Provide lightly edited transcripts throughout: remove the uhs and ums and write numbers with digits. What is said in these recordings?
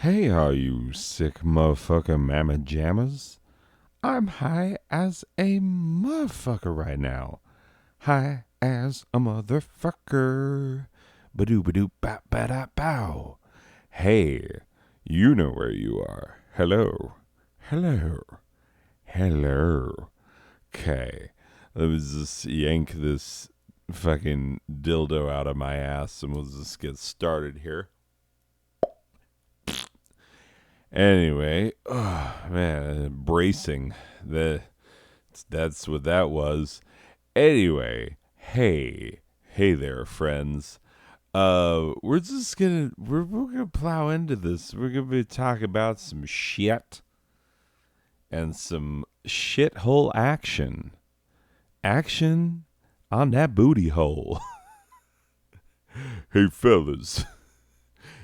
Hey, all you sick motherfucker mamma jammas. I'm high as a motherfucker right now. High as a motherfucker. Badoo badoo bap ba da bow. Hey, you know where you are. Hello. Hello. Hello. Okay. Let me just yank this fucking dildo out of my ass and we'll just get started here. Anyway, oh man, bracing. That's what that was. Anyway, hey there, friends. We're gonna plow into this. We're gonna be talking about some shit and some shithole action. Action on that booty hole. Hey fellas,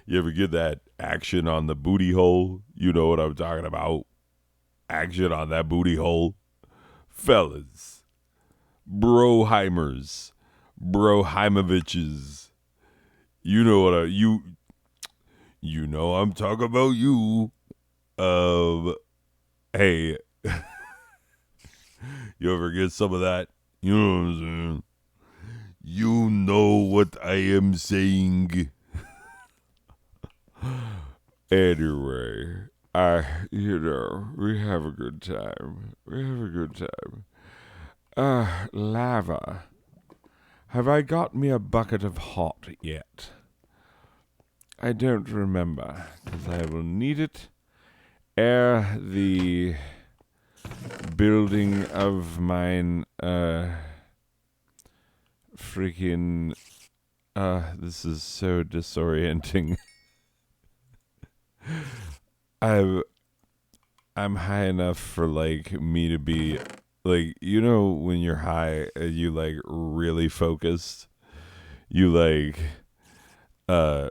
you ever get that action on the booty hole? You know what I'm talking about. Action on that booty hole. Fellas, broheimers, broheimoviches. You know what you know I'm talking about you. Hey, you ever get some of that? You know what I'm saying? You know what I am saying. Anyway, we have a good time. We have a good time. Lava. Have I got me a bucket of hot yet? I don't remember, because I will need it ere the building of mine, freaking, this is so disorienting. I'm high enough for, like, me to be, like, you know when you're high and you, like, really focused? You, like,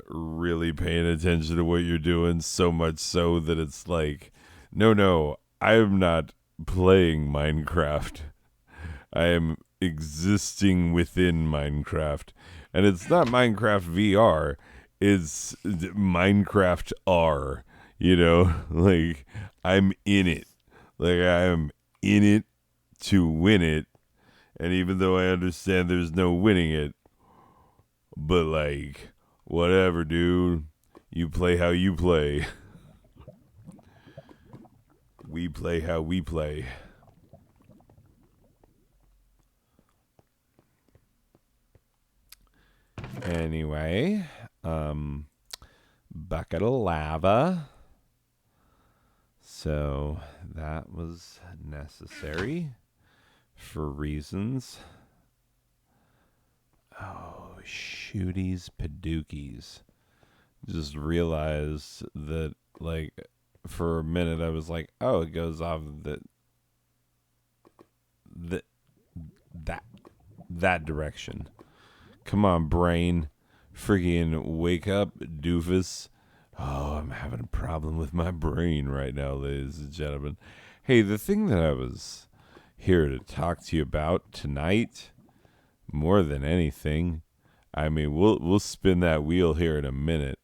really paying attention to what you're doing, so much so that it's like, no, I am not playing Minecraft. I am existing within Minecraft. And it's not Minecraft VR, it's Minecraft R. You know, like, I'm in it. Like, I am in it to win it. And even though I understand there's no winning it, but, like, whatever, dude. You play how you play. We play how we play. Anyway, bucket of lava. So that was necessary for reasons. Oh, shooties padookies. Just realized that, like, for a minute I was like, oh, it goes off that direction. Come on, brain. Friggin' wake up, doofus. Oh, I'm having a problem with my brain right now, ladies and gentlemen. Hey, the thing that I was here to talk to you about tonight, more than anything, I mean, we'll spin that wheel here in a minute.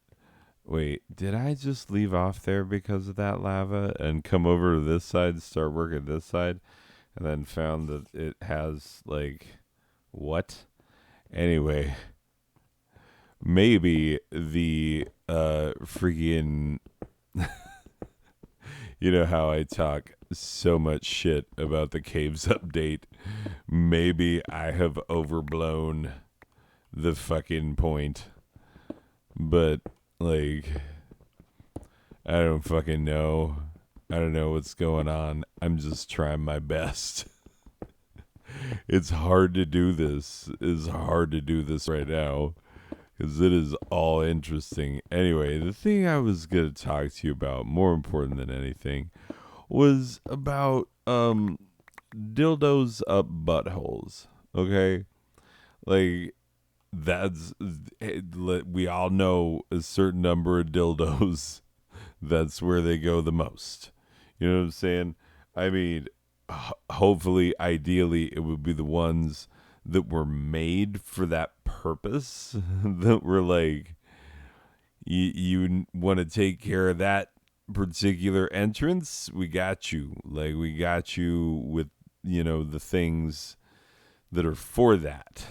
Wait, did I just leave off there because of that lava and come over to this side, start working this side, and then found that it has, like, what? Anyway, maybe the freaking you know how I talk so much shit about the caves update. Maybe I have overblown the fucking point. But, like, I don't fucking know. I don't know what's going on. I'm just trying my best. It's hard to do this. It's hard to do this right now because it is all interesting. Anyway, the thing I was going to talk to you about, more important than anything, was about dildos up buttholes. Okay? Like, that's, we all know a certain number of dildos. That's where they go the most. You know what I'm saying? I mean, hopefully, ideally, it would be the ones that were made for that purpose. That were like, You want to take care of that particular entrance? We got you. Like, we got you with, the things that are for that.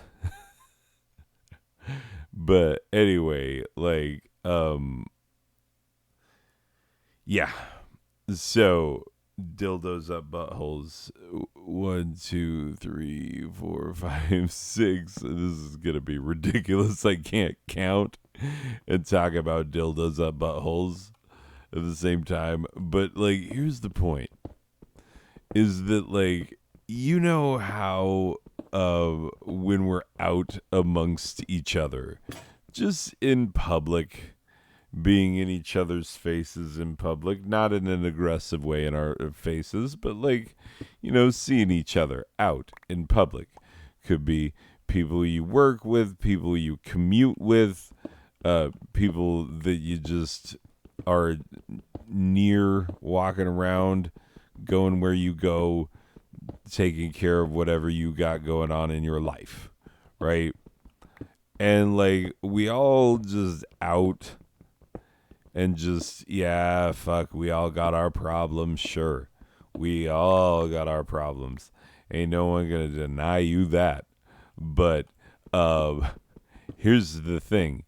But anyway, like, yeah. So, dildos up buttholes. 1, 2, 3, 4, 5, 6. This is gonna be ridiculous. I can't count and talk about dildos up buttholes at the same time. But like, here's the point: is that like, how when we're out amongst each other, just in public, being in each other's faces in public, not in an aggressive way in our faces, but like, seeing each other out in public. Could be people you work with, people you commute with, people that you just are near, walking around, going where you go, taking care of whatever you got going on in your life, right? And like, we all just out and just, yeah, fuck, we all got our problems, sure. We all got our problems. Ain't no one gonna deny you that. But here's the thing,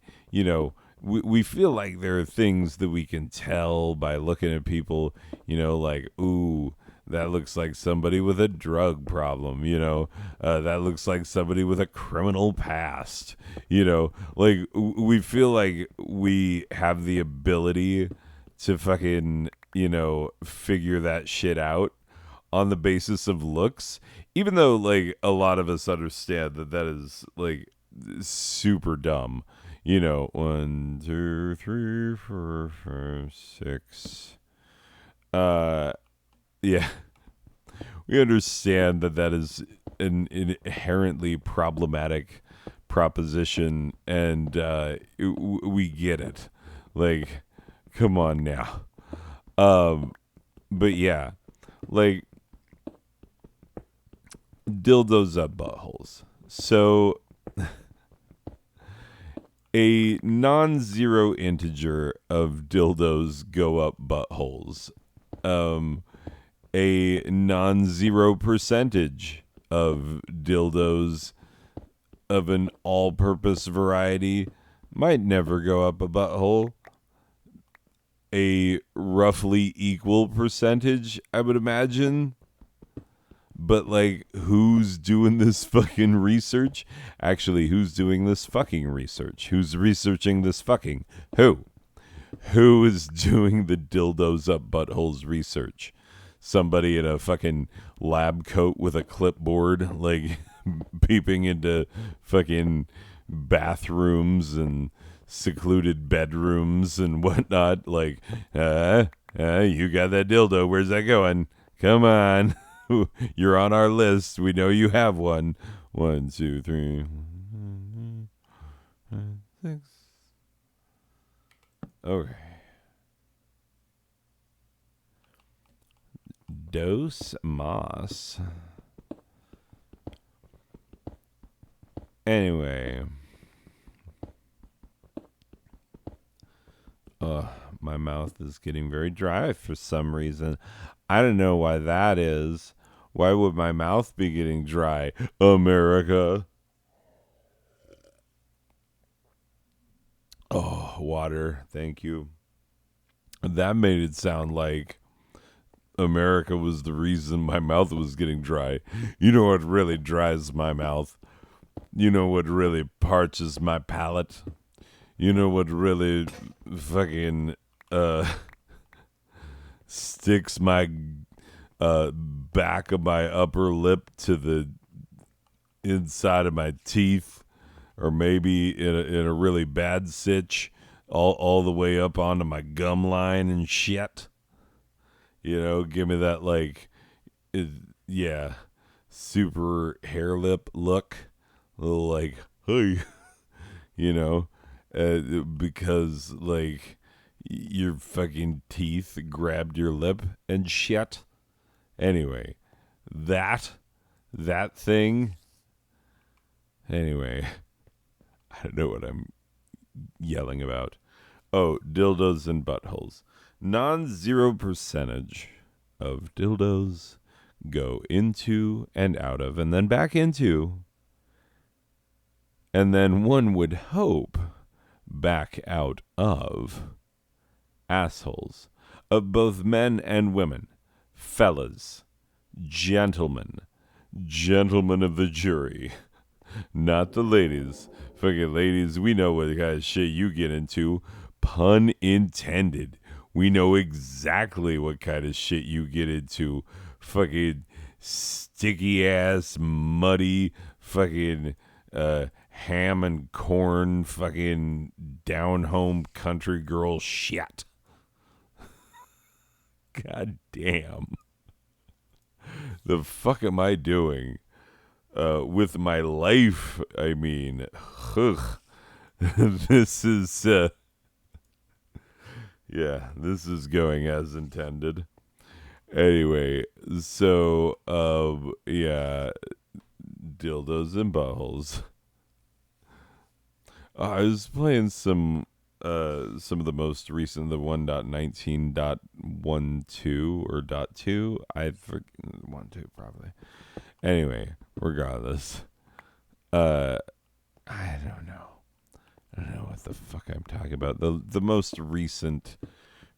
we feel like there are things that we can tell by looking at people, like, ooh, that looks like somebody with a drug problem, that looks like somebody with a criminal past, like, we feel like we have the ability to fucking, figure that shit out on the basis of looks, even though like a lot of us understand that that is like super dumb. 1, 2, 3, 4, 5, 6. Yeah, we understand that that is an inherently problematic proposition, and we get it. Like, come on now. But yeah, like, dildos up buttholes. So a non-zero integer of dildos go up buttholes. A non-zero percentage of dildos of an all-purpose variety might never go up a butthole. A roughly equal percentage, I would imagine. But like, who's doing this fucking research? Actually, who's doing this fucking research? Who's researching this fucking? Who is doing the dildos up buttholes research? Somebody in a fucking lab coat with a clipboard, like, peeping into fucking bathrooms and secluded bedrooms and whatnot. Like, you got that dildo. Where's that going? Come on. You're on our list. We know you have one. 1, 2, 3, 6. Okay. Dos Mas. Anyway. My mouth is getting very dry for some reason. I don't know why that is. Why would my mouth be getting dry? America. Oh, water. Thank you. That made it sound like America was the reason my mouth was getting dry. You know what really dries my mouth? You know what really parches my palate? You know what really fucking sticks my back of my upper lip to the inside of my teeth, or maybe in a really bad sitch, all the way up onto my gum line and shit. Give me that, like, yeah, super hair lip look, a little like, hey, because like your fucking teeth grabbed your lip and shit. Anyway, that thing. Anyway, I don't know what I'm yelling about. Oh, dildos and buttholes. Non-zero percentage of dildos go into and out of, and then back into, and then one would hope back out of assholes of both men and women, fellas, gentlemen, gentlemen of the jury, not the ladies. Fucking ladies, we know what kind of shit you get into. Pun intended. We know exactly what kind of shit you get into. Fucking sticky ass, muddy, fucking ham and corn, fucking down home country girl shit. God damn. The fuck am I doing with my life? I mean, ugh. This is, yeah, this is going as intended. Anyway, so, yeah, dildos and buttholes. I was playing some of the most recent, the 1.19.12 or .2. I forget 1.2 probably. Anyway, regardless, I don't know. I don't know what the fuck I'm talking about. The most recent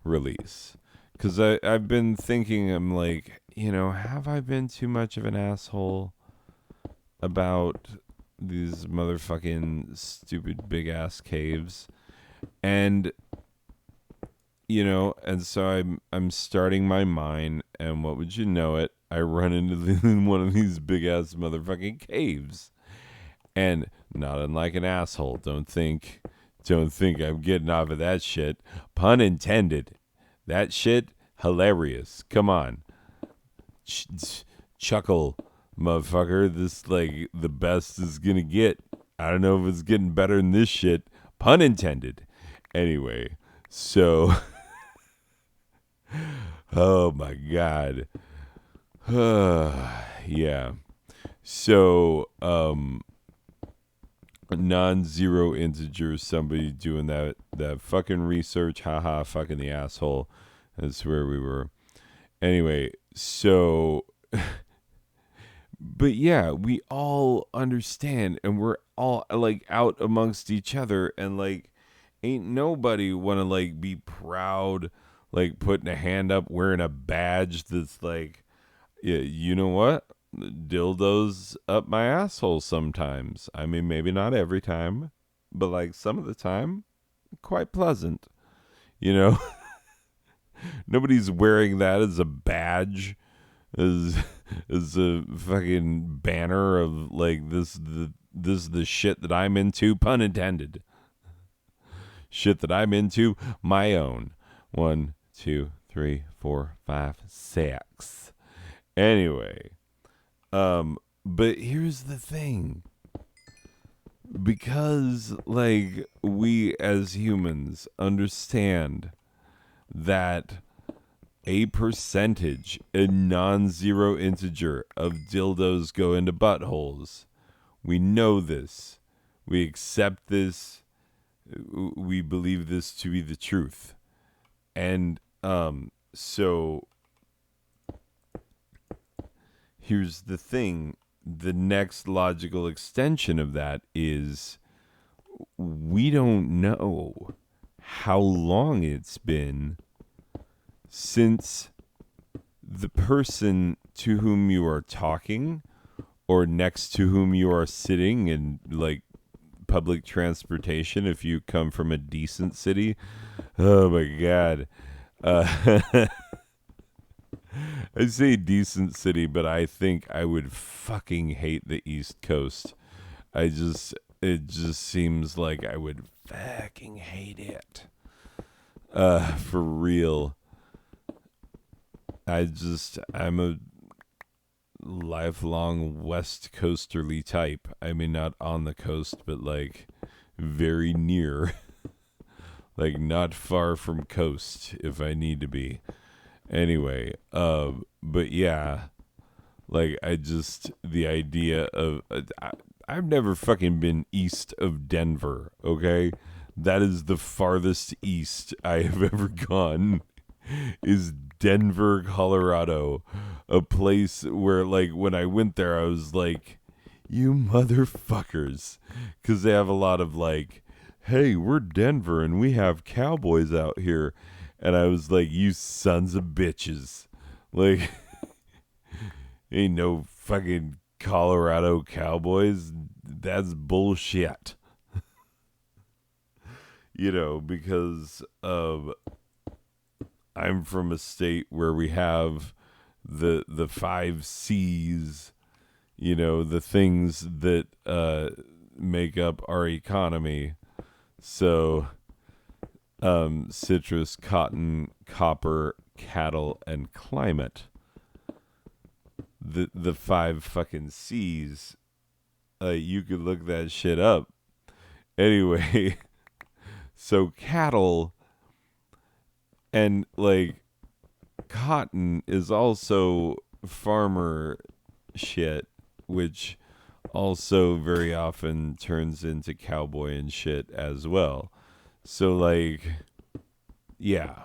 release, because I've been thinking, I'm like, have I been too much of an asshole about these motherfucking stupid big ass caves? And and so I'm starting my mind, and what would you know it, I run into one of these big ass motherfucking caves, and not unlike an asshole. Don't think I'm getting off of that shit. Pun intended. That shit hilarious. Come on, chuckle, motherfucker. This like the best is gonna get. I don't know if it's getting better than this shit. Pun intended. Anyway, so oh my god. Yeah. So non-zero integers, somebody doing that fucking research, haha, fucking the asshole. That's where we were. Anyway, so but yeah, we all understand, and we're all like out amongst each other, and like ain't nobody want to like be proud, like putting a hand up, wearing a badge that's like, yeah, you know what? Dildos up my asshole sometimes. I mean, maybe not every time, but like some of the time, quite pleasant. You know, nobody's wearing that as a badge, as a fucking banner of like this is the shit that I'm into. Pun intended. Shit that I'm into, my own. 1, 2, 3, 4, 5, 6. Anyway, but here's the thing. Because, like, we as humans understand that a percentage, a non-zero integer of dildos go into buttholes. We know this. We accept this. We believe this to be the truth. And so here's the thing. The next logical extension of that is we don't know how long it's been since the person to whom you are talking or next to whom you are sitting in like public transportation, if you come from a decent city. Oh my god. I say decent city, but I think I would fucking hate the East Coast. It just seems like I would fucking hate it. For real. I'm a lifelong West Coasterly type. I mean, not on the coast, but like very near. Like not far from coast if I need to be. Anyway, but yeah, like the idea of, I've never fucking been east of Denver, okay? That is the farthest east I have ever gone. Is Denver, Colorado, a place where, like, when I went there, I was like, you motherfuckers, because they have a lot of like, hey, we're Denver and we have cowboys out here, and I was like, you sons of bitches, like, ain't no fucking Colorado cowboys. That's bullshit. Because I'm from a state where we have the five C's, the things that make up our economy. So, citrus, cotton, copper, cattle, and climate. The five fucking C's. You could look that shit up. Anyway, so cattle and like cotton is also farmer shit, which also very often turns into cowboy and shit as well. So, like, yeah.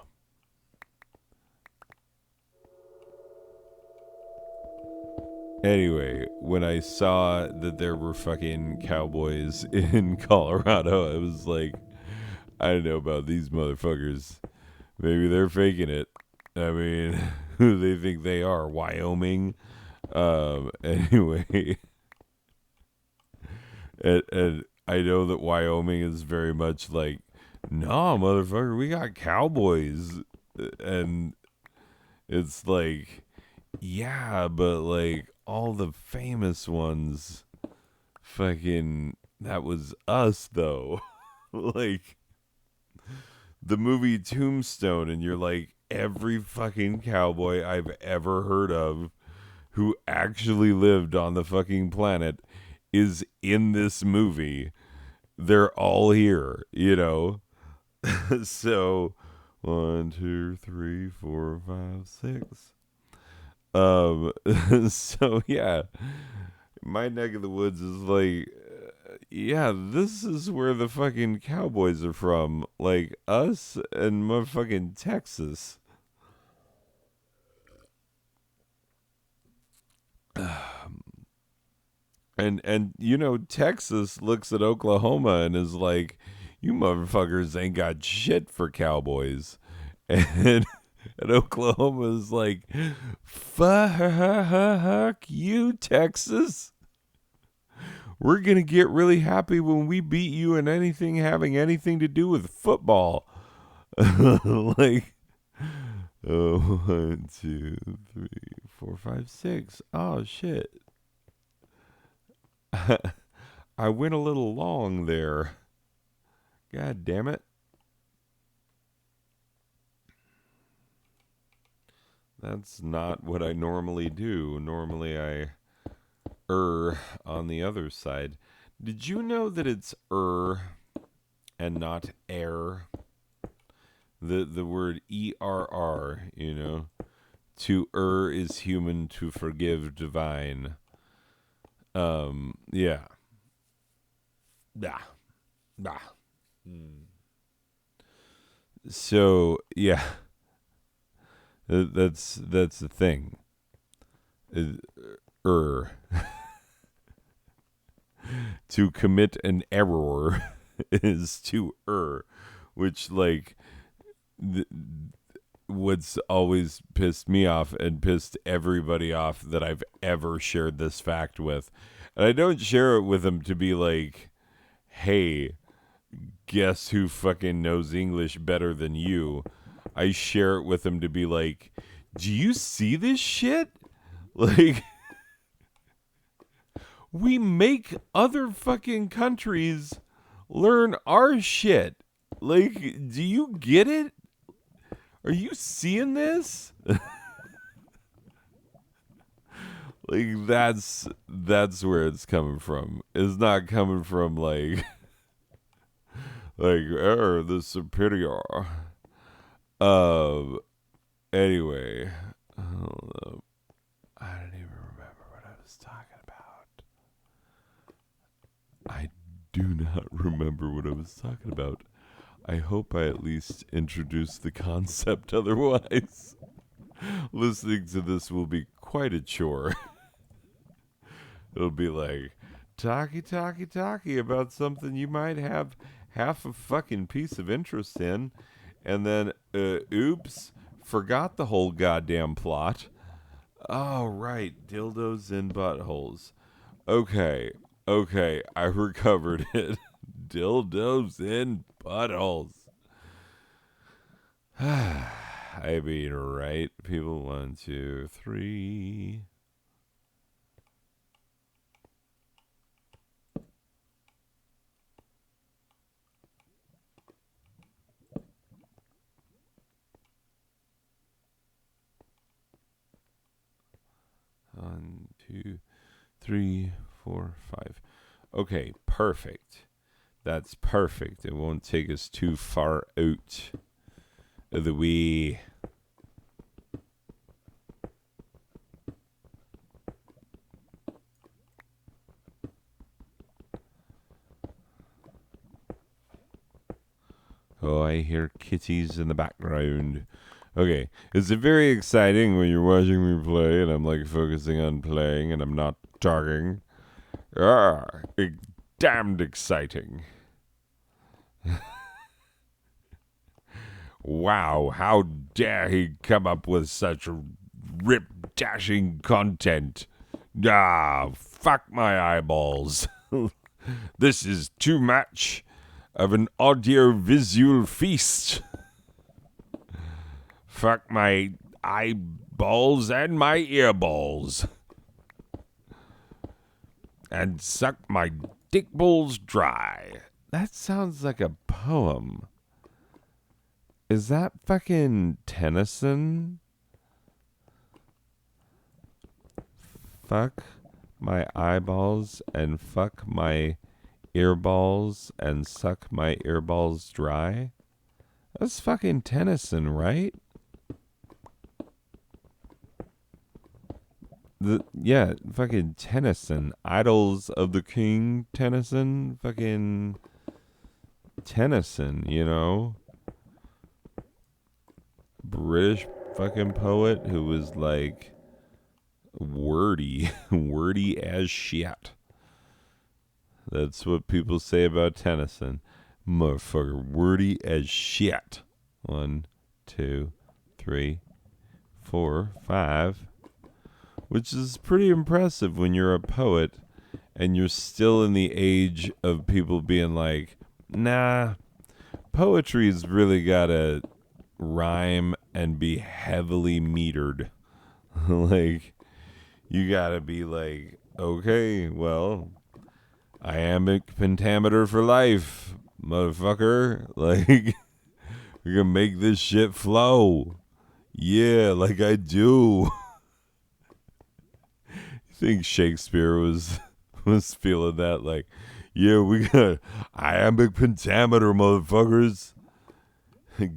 Anyway, when I saw that there were fucking cowboys in Colorado, I was like, I don't know about these motherfuckers. Maybe they're faking it. I mean, who do they think they are? Wyoming? Anyway. And I know that Wyoming is very much like, nah, motherfucker, we got cowboys. And it's like, yeah, but like all the famous ones, fucking, that was us though. Like the movie Tombstone, and you're like, every fucking cowboy I've ever heard of who actually lived on the fucking planet is in this movie. They're all here, So 1, 2, 3, 4, 5, 6. So yeah, my neck of the woods is like, yeah, this is where the fucking cowboys are from, like us and motherfucking Texas. And Texas looks at Oklahoma and is like, you motherfuckers ain't got shit for cowboys. And and Oklahoma is like, fuck you, Texas. We're gonna get really happy when we beat you in anything having anything to do with football. Like, oh, 1, 2, 3, 4, 5, 6. Oh shit. I went a little long there. God damn it. That's not what I normally do. Normally I on the other side. Did you know that it's and not air? The word ERR, To is human, to forgive divine. Yeah. Nah. Nah. So, yeah. That's the thing. To commit an error is to which, like, what's always pissed me off and pissed everybody off that I've ever shared this fact with. And I don't share it with them to be like, hey, guess who fucking knows English better than you? I share it with them to be like, do you see this shit? Like, we make other fucking countries learn our shit. Like, do you get it? Are you seeing this? Like, that's where it's coming from. It's not coming from like the superior. Anyway, hold up. I don't even remember what I was talking about. I do not remember what I was talking about. I hope I at least introduced the concept. Otherwise, listening to this will be quite a chore. It'll be like, talkie about something you might have half a fucking piece of interest in, and then, oops, forgot the whole goddamn plot. Oh, right, dildos in buttholes. Okay, I recovered it. Dildos in buttholes. I mean, right? People, 1, 2, 3. 1, 2, 3, 4, 5. Okay, perfect. That's perfect. It won't take us too far out of the way. Oh, I hear kitties in the background. Okay, is it very exciting when you're watching me play and I'm like focusing on playing and I'm not talking? Damned exciting. Wow, how dare he come up with such rip-dashing content. Fuck my eyeballs. This is too much of an audio-visual feast. Fuck my eyeballs and my earballs. And suck my dick balls dry. That sounds like a poem. Is that fucking Tennyson? Fuck my eyeballs and fuck my earballs and suck my earballs dry? That's fucking Tennyson, right? Yeah, fucking Tennyson. Idols of the King Tennyson. Fucking Tennyson, you know? British fucking poet who was like wordy as shit. That's what people say about Tennyson. Motherfucker, wordy as shit. 1, 2, 3, 4, 5. Which is pretty impressive when you're a poet and you're still in the age of people being like, nah, poetry's really gotta rhyme and be heavily metered. Like, you gotta be like, okay, well, iambic pentameter for life, motherfucker. Like, we're gonna make this shit flow. Yeah, like I do. I think Shakespeare was feeling that, like, yeah, we got iambic pentameter, motherfuckers.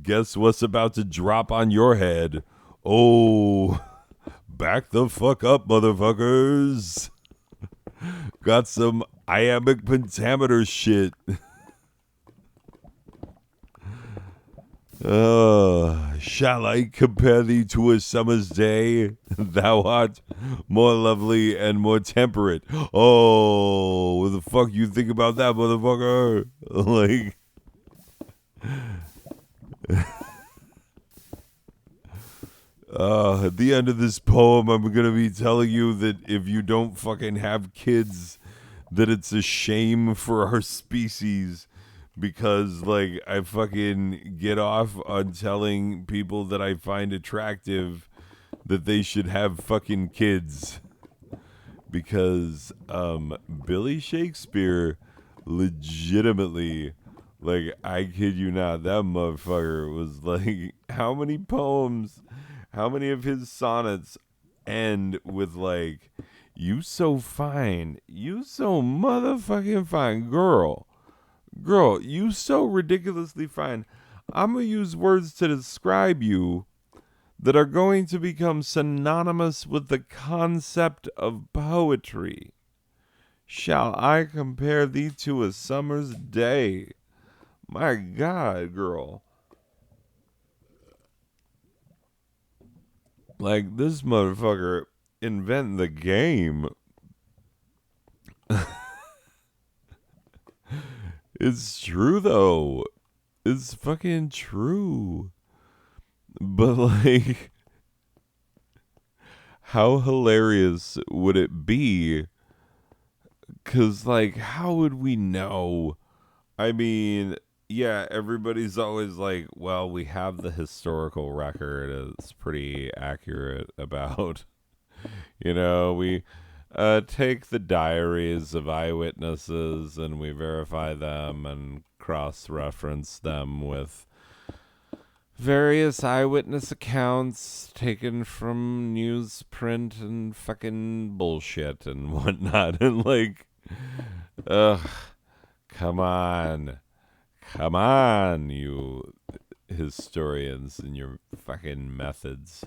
Guess what's about to drop on your head? Oh, back the fuck up, motherfuckers. Got some iambic pentameter shit. Shall I compare thee to a summer's day? Thou art more lovely and more temperate. Oh, what the fuck you think about that, motherfucker? Like, at the end of this poem, I'm gonna be telling you that if you don't fucking have kids, that it's a shame for our species. Because, like, I fucking get off on telling people that I find attractive that they should have fucking kids. Because Billy Shakespeare legitimately, like, I kid you not, that motherfucker was like, how many poems, how many of his sonnets end with, like, you so fine, you so motherfucking fine, girl, you so ridiculously fine. I'm going to use words to describe you that are going to become synonymous with the concept of poetry. Shall I compare thee to a summer's day? My God, girl. Like, this motherfucker invented the game. It's true, though. It's fucking true. But, like, how hilarious would it be? Because, like, how would we know? I mean, yeah, everybody's always like, well, we have the historical record. It's pretty accurate about, we take the diaries of eyewitnesses and we verify them and cross reference them with various eyewitness accounts taken from newsprint and fucking bullshit and whatnot. And like, ugh, come on. Come on, you historians and your fucking methods.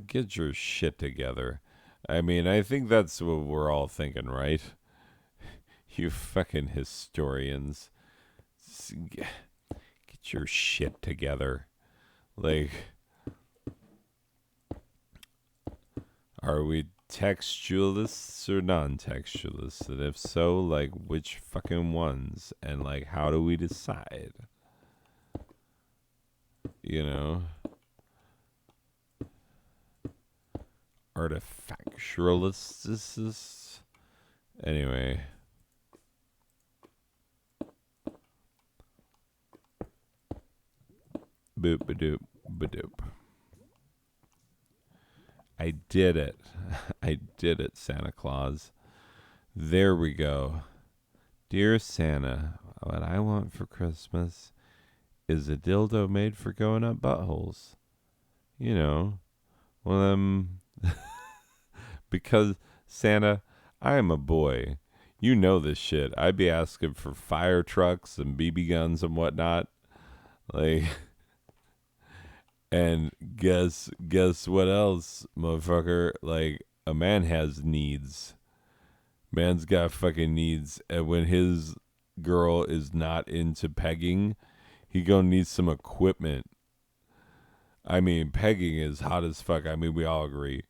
Get your shit together. I mean, I think that's what we're all thinking, right? You fucking historians. Get your shit together. Like, are we textualists or non-textualists? And if so, like, which fucking ones? And, like, how do we decide? You know? Artifactualists? Anyway. Boop-a-doop, ba-doop. I did it. I did it, Santa Claus. There we go. Dear Santa, what I want for Christmas is a dildo made for going up buttholes. You know, one of them. Because, Santa, I am a boy. You know this shit. I'd be asking for fire trucks and BB guns and whatnot. Like... And guess what else, motherfucker? Like, a man has needs. Man's got fucking needs. And when his girl is not into pegging, he gonna need some equipment. I mean, pegging is hot as fuck. I mean, we all agree.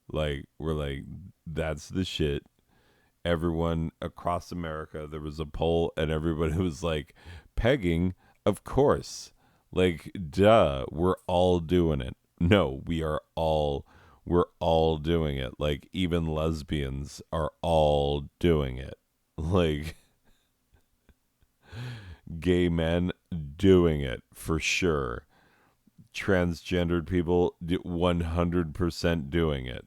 Like, we're like, that's the shit. Everyone across America, there was a poll and everybody was like, pegging, of course. Like, duh, we're all doing it. No, we're all doing it. Like, even lesbians are all doing it. Like, gay men doing it for sure. Transgendered people 100% doing it.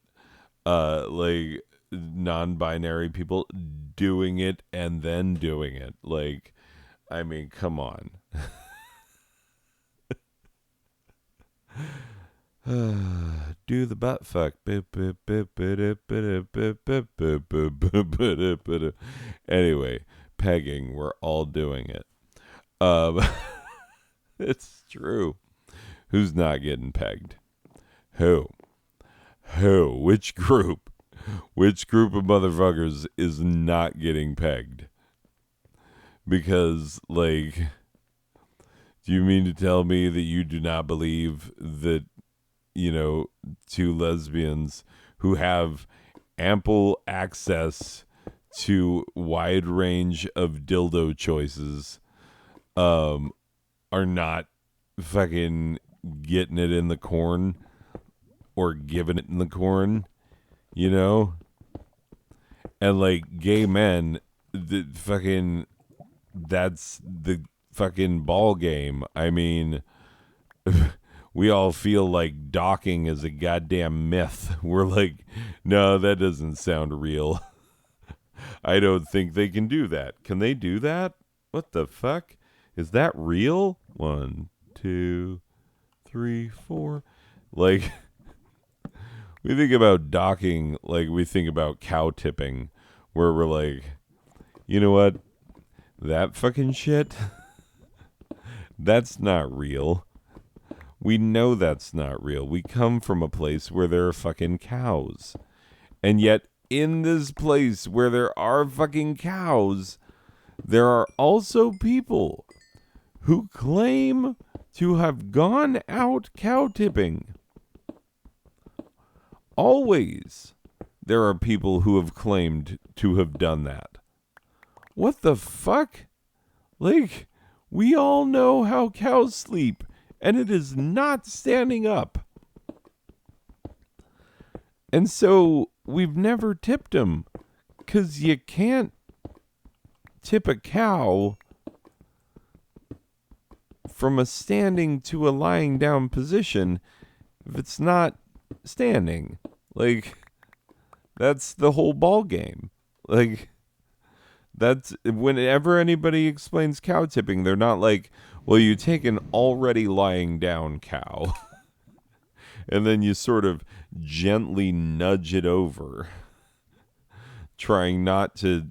Like, non-binary people doing it and then doing it. Like, I mean, come on. Do the butt fuck. Anyway, pegging, we're all doing it. It's true. Who's not getting pegged? Who? Which group? Which group of motherfuckers is not getting pegged? Because, like, do you mean to tell me that you do not believe that, two lesbians who have ample access to wide range of dildo choices are not fucking getting it in the corn or giving it in the corn, And like gay men, that's the fucking ball game. I mean, we all feel like docking is a goddamn myth. We're like, no, that doesn't sound real. I don't think they can do that. Can they do that? What the fuck? Is that real? 1, 2, 3, 4. Like, we think about docking like we think about cow tipping, where we're like, you know what? That fucking shit, that's not real. We know that's not real. We come from a place where there are fucking cows. And yet, in this place where there are fucking cows, there are also people who claim to have gone out cow tipping. Always there are people who have claimed to have done that. What the fuck? Like, we all know how cows sleep, and it is not standing up. And so we've never tipped them, because you can't tip a cow from a standing to a lying down position if it's not standing. Like, that's the whole ball game. Like, that's whenever anybody explains cow tipping, they're not like, well, you take an already lying down cow and then you sort of gently nudge it over, trying not to,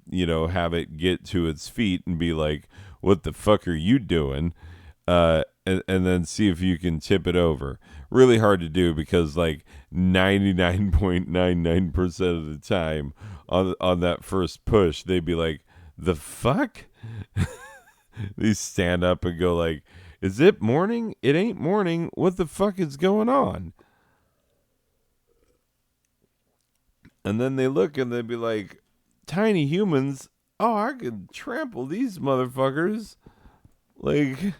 have it get to its feet and be like, what the fuck are you doing? And then see if you can tip it over. Really hard to do because like 99.99% of the time on that first push, they'd be like, the fuck? They stand up and go like, is it morning? It ain't morning. What the fuck is going on? And then they look and they'd be like, tiny humans, oh, I could trample these motherfuckers. Like,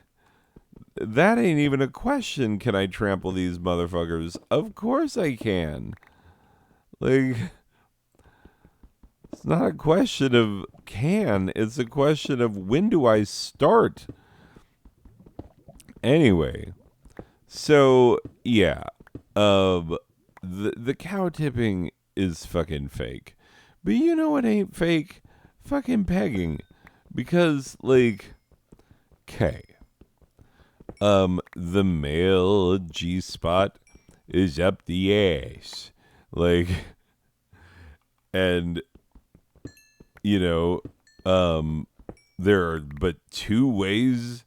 that ain't even a question. Can I trample these motherfuckers? Of course I can. Like, it's not a question of can. It's a question of when do I start? Anyway, so yeah, the cow tipping is fucking fake. But you know what ain't fake? Fucking pegging. Because, like, okay. The male G-spot is up the ass. Like, and, there are but two ways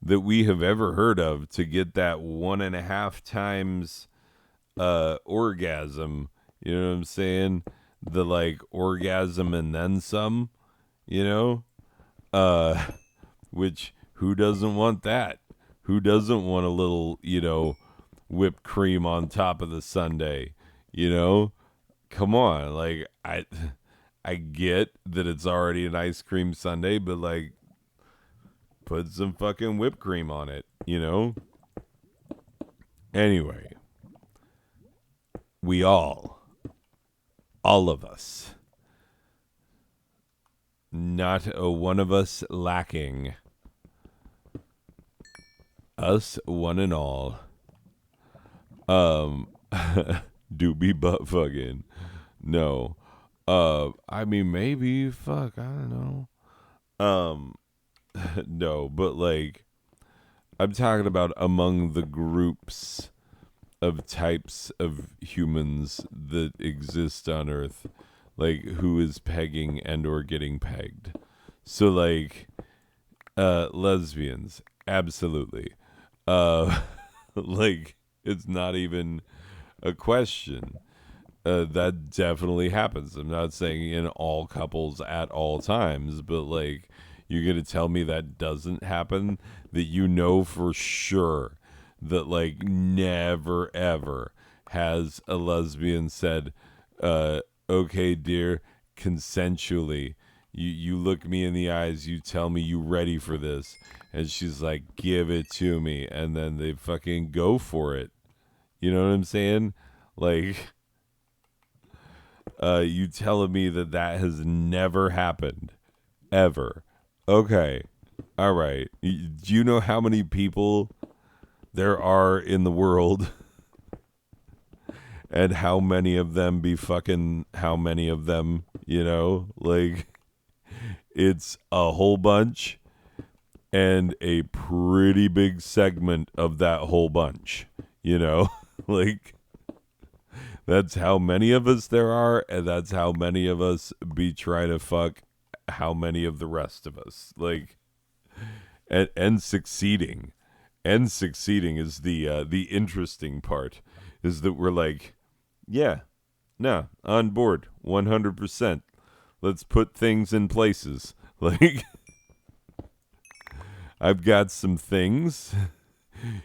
that we have ever heard of to get that 1.5 times orgasm. You know what I'm saying? The, like, orgasm and then some, which, who doesn't want that? Who doesn't want a little, whipped cream on top of the sundae? Come on. Like, I get that it's already an ice cream sundae, but, like, put some fucking whipped cream on it, Anyway, we all of us, not a one of us lacking, us one and all, do be butt fucking. No. I mean, maybe, fuck, I don't know. No, but like, I'm talking about among the groups of types of humans that exist on Earth, like who is pegging and or getting pegged. So like, lesbians, absolutely. Like, it's not even a question. That definitely happens. I'm not saying in all couples at all times, but like, you're going to tell me that doesn't happen? That you know for sure that, like, never ever has a lesbian said, okay, dear, consensually, you look me in the eyes, you tell me you ready for this, and she's like, give it to me, and then they fucking go for it. You know what I'm saying? Like, you telling me that has never happened, ever. Okay. All right. Do you know how many people there are in the world? And how many of them be fucking how many of them, Like, it's a whole bunch and a pretty big segment of that whole bunch, Like, that's how many of us there are, and that's how many of us be trying to fuck how many of the rest of us, like, and succeeding is the interesting part, is that we're like, yeah, no, on board 100%. Let's put things in places. Like, I've got some things.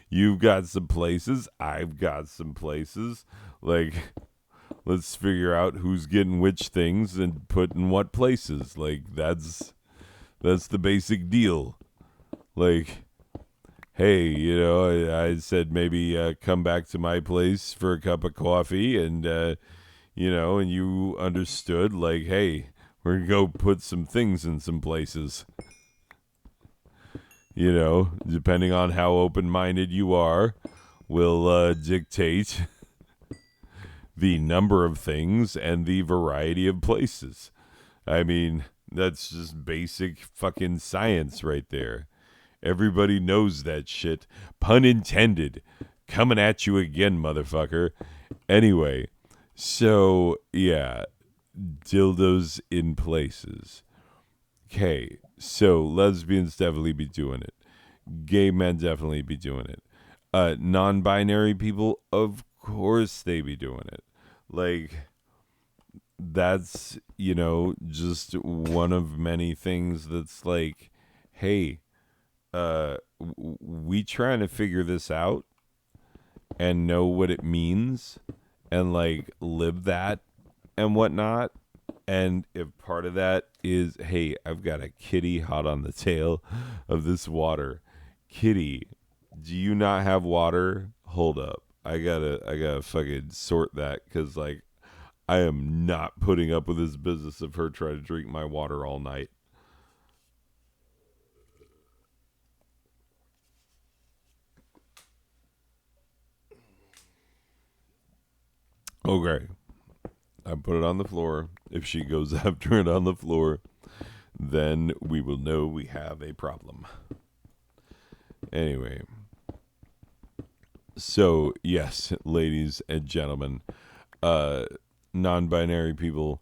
You've got some places. I've got some places. Like, let's figure out who's getting which things and put in what places. Like, that's the basic deal. Like, hey, I said maybe come back to my place for a cup of coffee, and and you understood. Like, hey, we're gonna go put some things in some places. Depending on how open-minded you are, will dictate the number of things and the variety of places. I mean, that's just basic fucking science right there. Everybody knows that shit. Pun intended. Coming at you again, motherfucker. Anyway, so yeah, dildos in places. Okay, so lesbians definitely be doing it. Gay men definitely be doing it. Non-binary people, of course they be doing it. Like, that's, just one of many things that's like, hey, we trying to figure this out and know what it means and like live that and whatnot. And if part of that is, hey, I've got a kitty hot on the tail of this water. Kitty, do you not have water? Hold up. I gotta fucking sort that, because like I am not putting up with this business of her trying to drink my water all night. Okay. I put it on the floor. If she goes after it on the floor, then we will know we have a problem. Anyway, so yes, ladies and gentlemen, uh, non-binary people,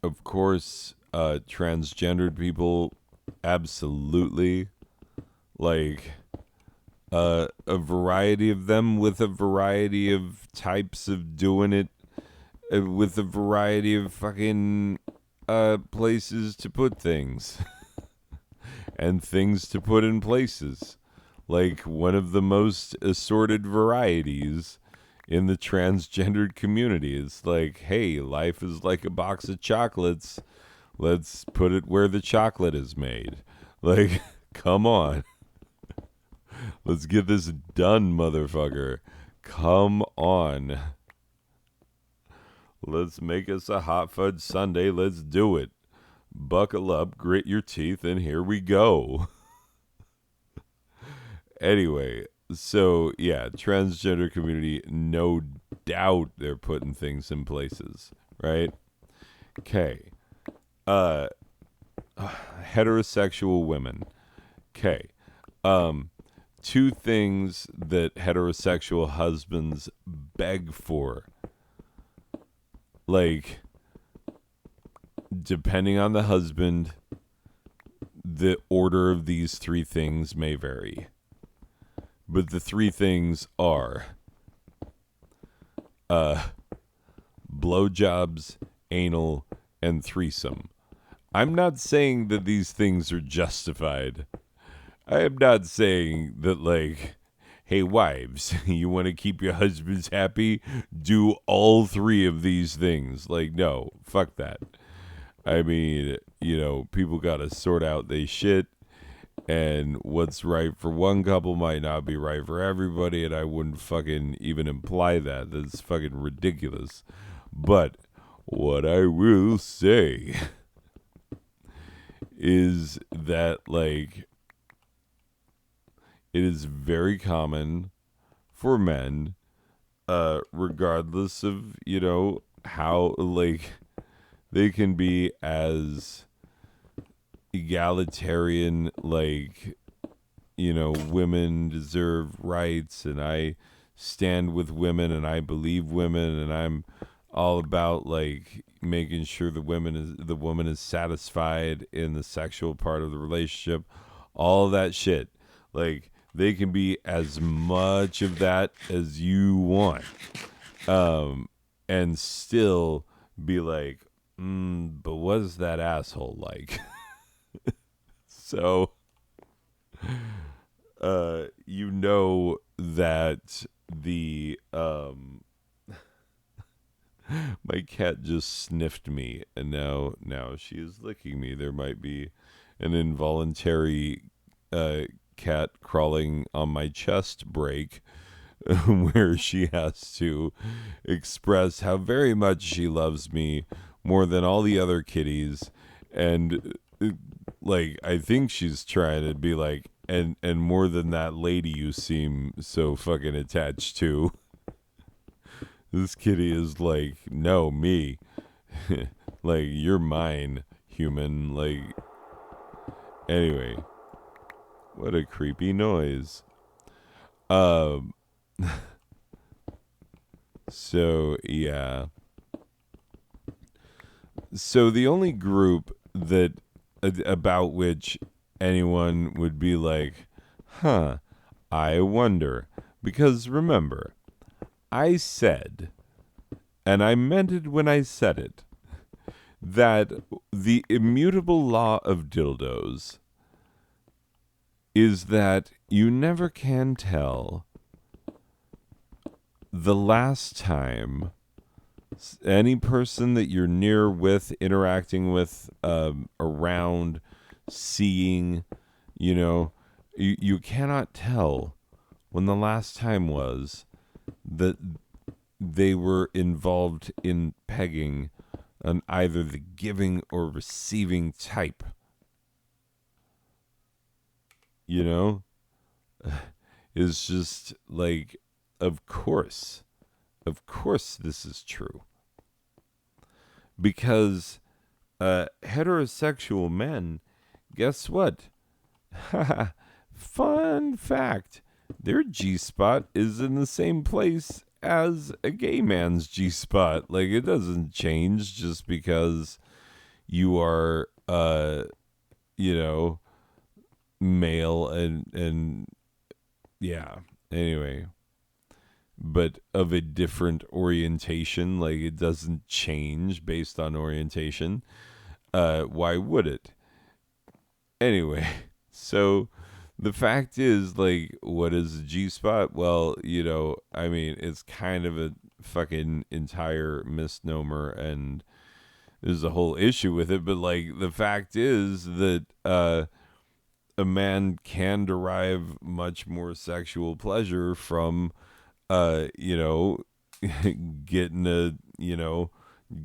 of course, transgendered people, absolutely. Like, a variety of them with a variety of types of doing it, with a variety of fucking places to put things and things to put in places. Like, one of the most assorted varieties in the transgendered community is like, hey, life is like a box of chocolates. Let's put it where the chocolate is made. Like, come on. Let's get this done, motherfucker. Come on. Let's make us a hot fudge sundae. Let's do it. Buckle up, grit your teeth, and here we go. Anyway, so yeah, transgender community, no doubt they're putting things in places, right? Okay. Uh Heterosexual women. Okay. Um Two things that heterosexual husbands beg for. Like, depending on the husband, the order of these three things may vary. But the three things are blowjobs, anal, and threesome. I'm not saying that these things are justified. I am not saying that, like, hey, wives, you want to keep your husbands happy? Do all three of these things. Like, no, fuck that. I mean, people got to sort out they shit, and what's right for one couple might not be right for everybody, and I wouldn't fucking even imply that. That's fucking ridiculous. But what I will say is that, like, it is very common for men, regardless of, how, like, they can be as egalitarian, like, women deserve rights, and I stand with women, and I believe women, and I'm all about, like, making sure the woman is satisfied in the sexual part of the relationship, all of that shit. Like, they can be as much of that as you want, and still be like, but what is that asshole like? So You know that the my cat just sniffed me, and now she is licking me. There might be an involuntary uh, cat crawling on my chest break where she has to express how very much she loves me more than all the other kitties, and like I think she's trying to be like, and more than that lady you seem so fucking attached to. This kitty is like, no, me. Like, you're mine, human. Like, anyway, what a creepy noise. Um, so, yeah. So, the only group that, about which anyone would be like, huh, I wonder. Because remember, I said, and I meant it when I said it, that the immutable law of dildos is that you never can tell the last time any person that you're near with, interacting with, around, seeing, you cannot tell when the last time was that they were involved in pegging on either the giving or receiving type. You know? It's just like, of course this is true. Because heterosexual men, guess what? Fun fact. Their G-spot is in the same place as a gay man's G-spot. Like, it doesn't change just because you are, male and yeah. Anyway, but of a different orientation. Like, it doesn't change based on orientation. Why would it? Anyway, so the fact is, like, what is a G-spot? Well, I mean, it's kind of a fucking entire misnomer, and there's a whole issue with it. But, like, the fact is that a man can derive much more sexual pleasure from, getting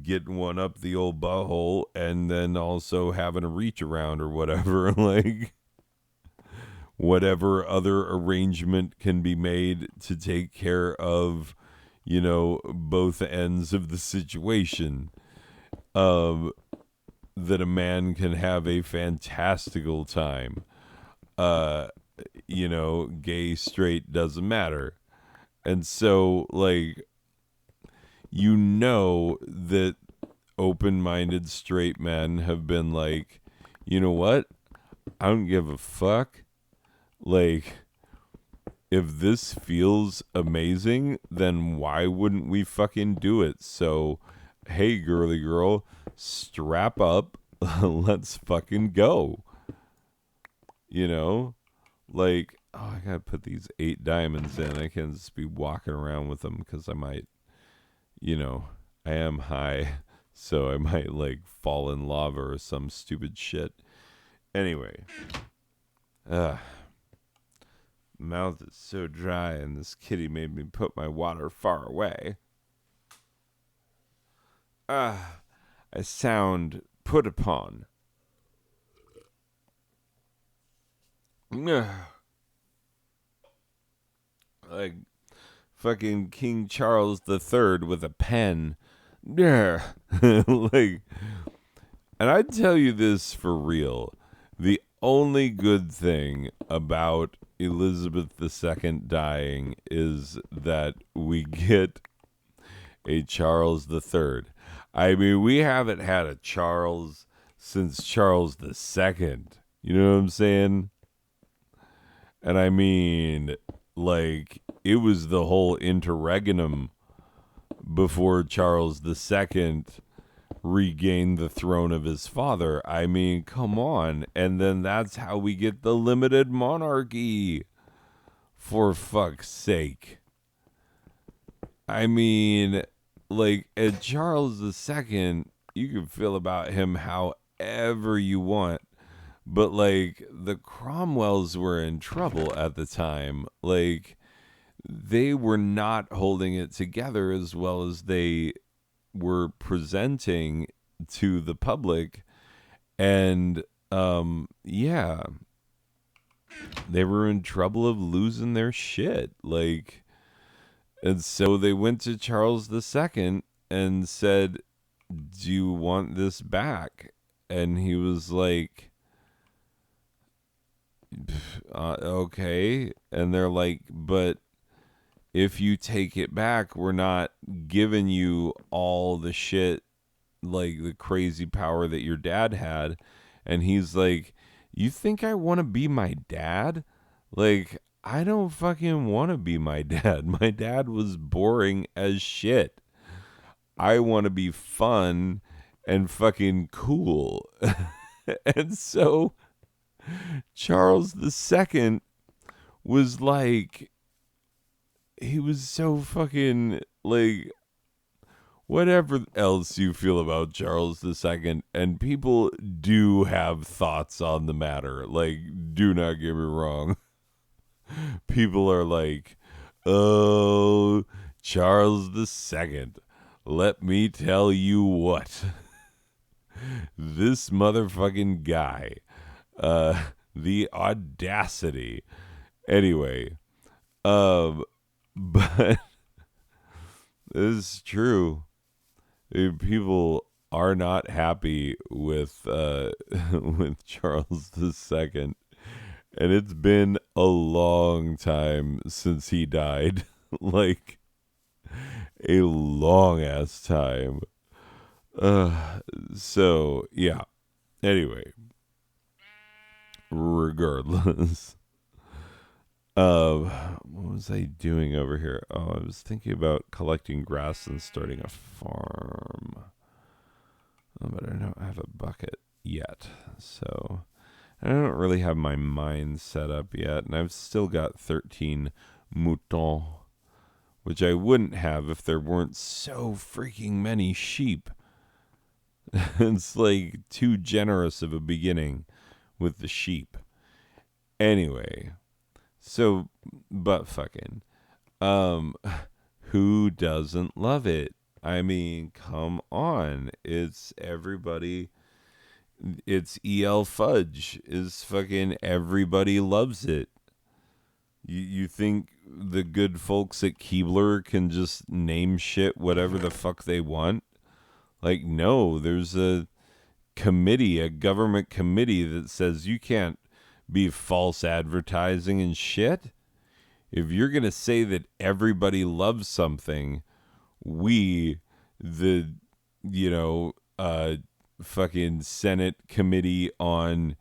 getting one up the old butthole, and then also having a reach around or whatever. Like, whatever other arrangement can be made to take care of, both ends of the situation. That a man can have a fantastical time. Gay, straight, doesn't matter. And so, like, that open-minded straight men have been like, you know what? I don't give a fuck. Like, if this feels amazing, then why wouldn't we fucking do it? So, hey, girly girl, strap up. Let's fucking go. Like, oh, I gotta put these 8 diamonds in. I can't just be walking around with them because I might, I am high, so I might, like, fall in lava or some stupid shit. Anyway, mouth is so dry, and this kitty made me put my water far away. I sound put upon. Like fucking King Charles III with a pen. Yeah. Like, and I tell you this for real. The only good thing about Elizabeth II dying is that we get a Charles III. I mean, we haven't had a Charles since Charles II. You know what I'm saying? And I mean, like, it was the whole interregnum before Charles II regain the throne of his father. I mean, come on. And then that's how we get the limited monarchy. For fuck's sake. I mean, like, at Charles II, you can feel about him however you want. But, like, the Cromwells were in trouble at the time. Like, they were not holding it together as well as they were presenting to the public. And, yeah, they were in trouble of losing their shit. Like, and so they went to Charles II and said, "Do you want this back?" And he was like, "Okay." And they're like, "But if you take it back, we're not giving you all the shit, like the crazy power that your dad had." And he's like, "You think I want to be my dad? Like, I don't fucking want to be my dad. My dad was boring as shit. I want to be fun and fucking cool." And so Charles II was like, he was so fucking like, whatever else you feel about Charles II, and people do have thoughts on the matter. Like, do not get me wrong. People are like, "Oh, Charles II, let me tell you what. This motherfucking guy, the audacity." Anyway, but this is true. People are not happy with with Charles II, and it's been a long time since he died. Like, a long ass time. So yeah. Anyway, regardless. What was I doing over here? Oh, I was thinking about collecting grass and starting a farm. But I don't have a bucket yet, so I don't really have my mine set up yet, and I've still got 13 moutons, which I wouldn't have if there weren't so freaking many sheep. It's like too generous of a beginning with the sheep. Anyway, so butt fucking. Who doesn't love it? I mean, come on. It's everybody. It's EL Fudge. Is fucking everybody loves it. You think the good folks at Keebler can just name shit whatever the fuck they want? Like, no, there's a committee, a government committee that says you can't be false advertising and shit. If you're going to say that everybody loves something, we, the, fucking Senate Committee on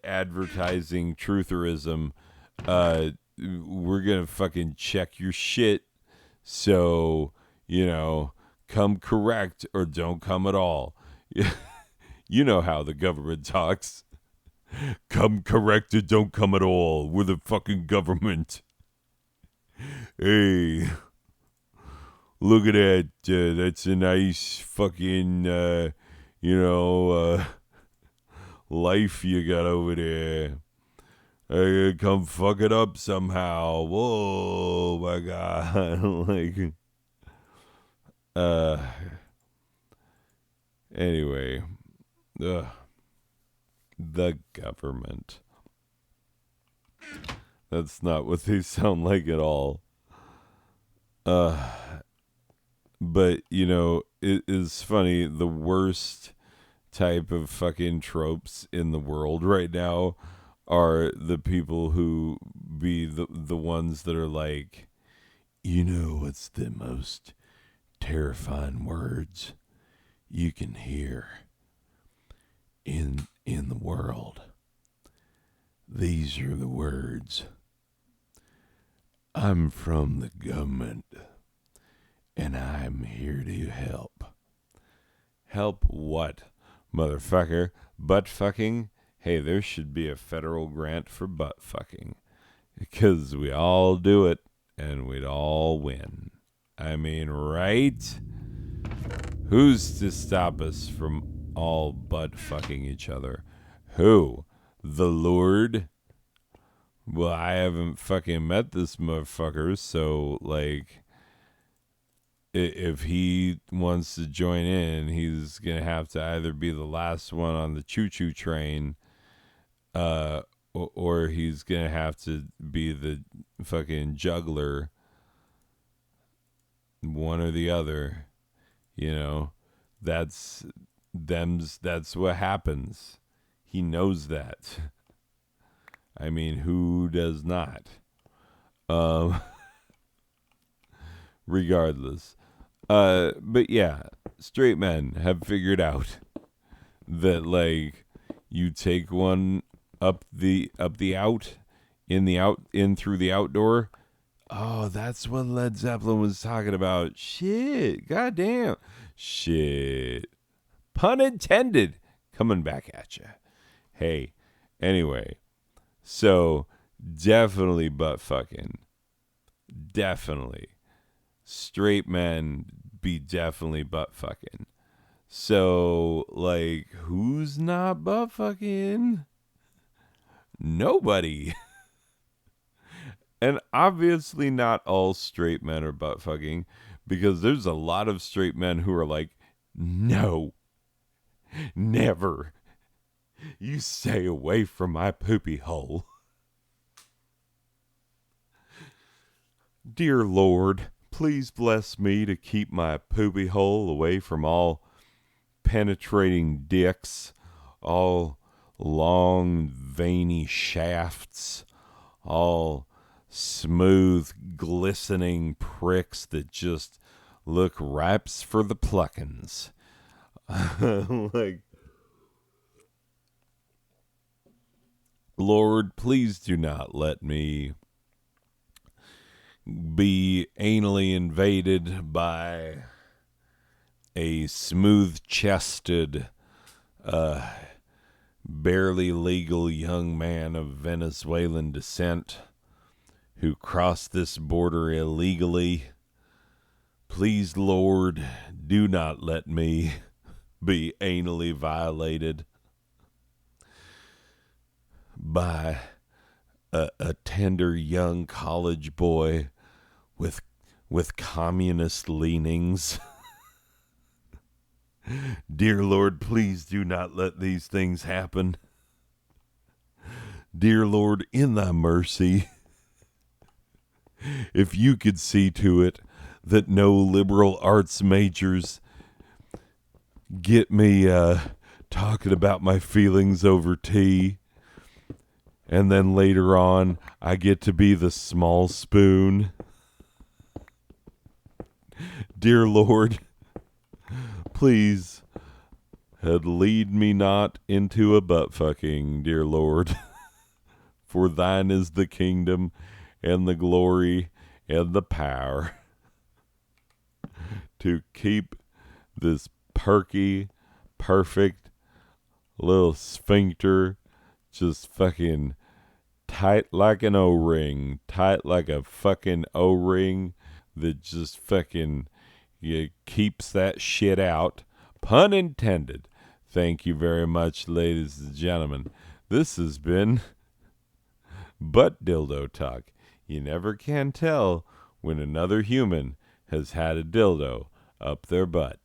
Advertising Trutherism, we're going to fucking check your shit. So, come correct or don't come at all. You know how the government talks. Come correct or don't come at all. We're the fucking government. Hey, look at that. That's a nice fucking, life you got over there. Come fuck it up somehow. Whoa, my God. Anyway. The government. That's not what they sound like at all. But, it is funny. The worst type of fucking tropes in the world right now are the people who be the ones that are like, what's the most terrifying words you can hear in the world? These are the words. I'm from the government, and I'm here to help. Help what, motherfucker? Butt fucking? Hey, there should be a federal grant for butt fucking. Because we all do it and we'd all win. I mean, right? Who's to stop us from all butt fucking each other? Who? The Lord? Well, I haven't fucking met this motherfucker, so, like, if he wants to join in, he's going to have to either be the last one on the choo-choo train, or he's going to have to be the fucking juggler, one or the other. You know, that's what happens. He knows that. I mean, who does not? Regardless. But yeah, straight men have figured out that, like, you take one up the out in through the outdoor. Oh, that's what Led Zeppelin was talking about. Shit. Goddamn. Shit. Pun intended. Coming back at you. Hey, anyway. So, definitely butt fucking. Definitely. Straight men be definitely butt fucking. So, like, who's not butt fucking? Nobody. And obviously not all straight men are butt fucking, because there's a lot of straight men who are like, no, never. You stay away from my poopy hole. Dear Lord, please bless me to keep my poopy hole away from all penetrating dicks, all long veiny shafts, all smooth, glistening pricks that just look ripes for the pluckins. Like, Lord, please do not let me be anally invaded by a smooth-chested, barely legal young man of Venezuelan descent who crossed this border illegally. Please, Lord, do not let me be anally violated by a tender young college boy with communist leanings. Dear Lord, please do not let these things happen. Dear Lord, in thy mercy, if you could see to it that no liberal arts majors get me talking about my feelings over tea, and then later on I get to be the small spoon. Dear Lord, please lead me not into a butt fucking, dear Lord. For thine is the kingdom and the glory and the power to keep this perky, perfect little sphincter just fucking tight like an O-ring, tight like a fucking O-ring that just fucking keeps that shit out. Pun intended. Thank you very much, ladies and gentlemen. This has been Butt Dildo Talk. You never can tell when another human has had a dildo up their butt.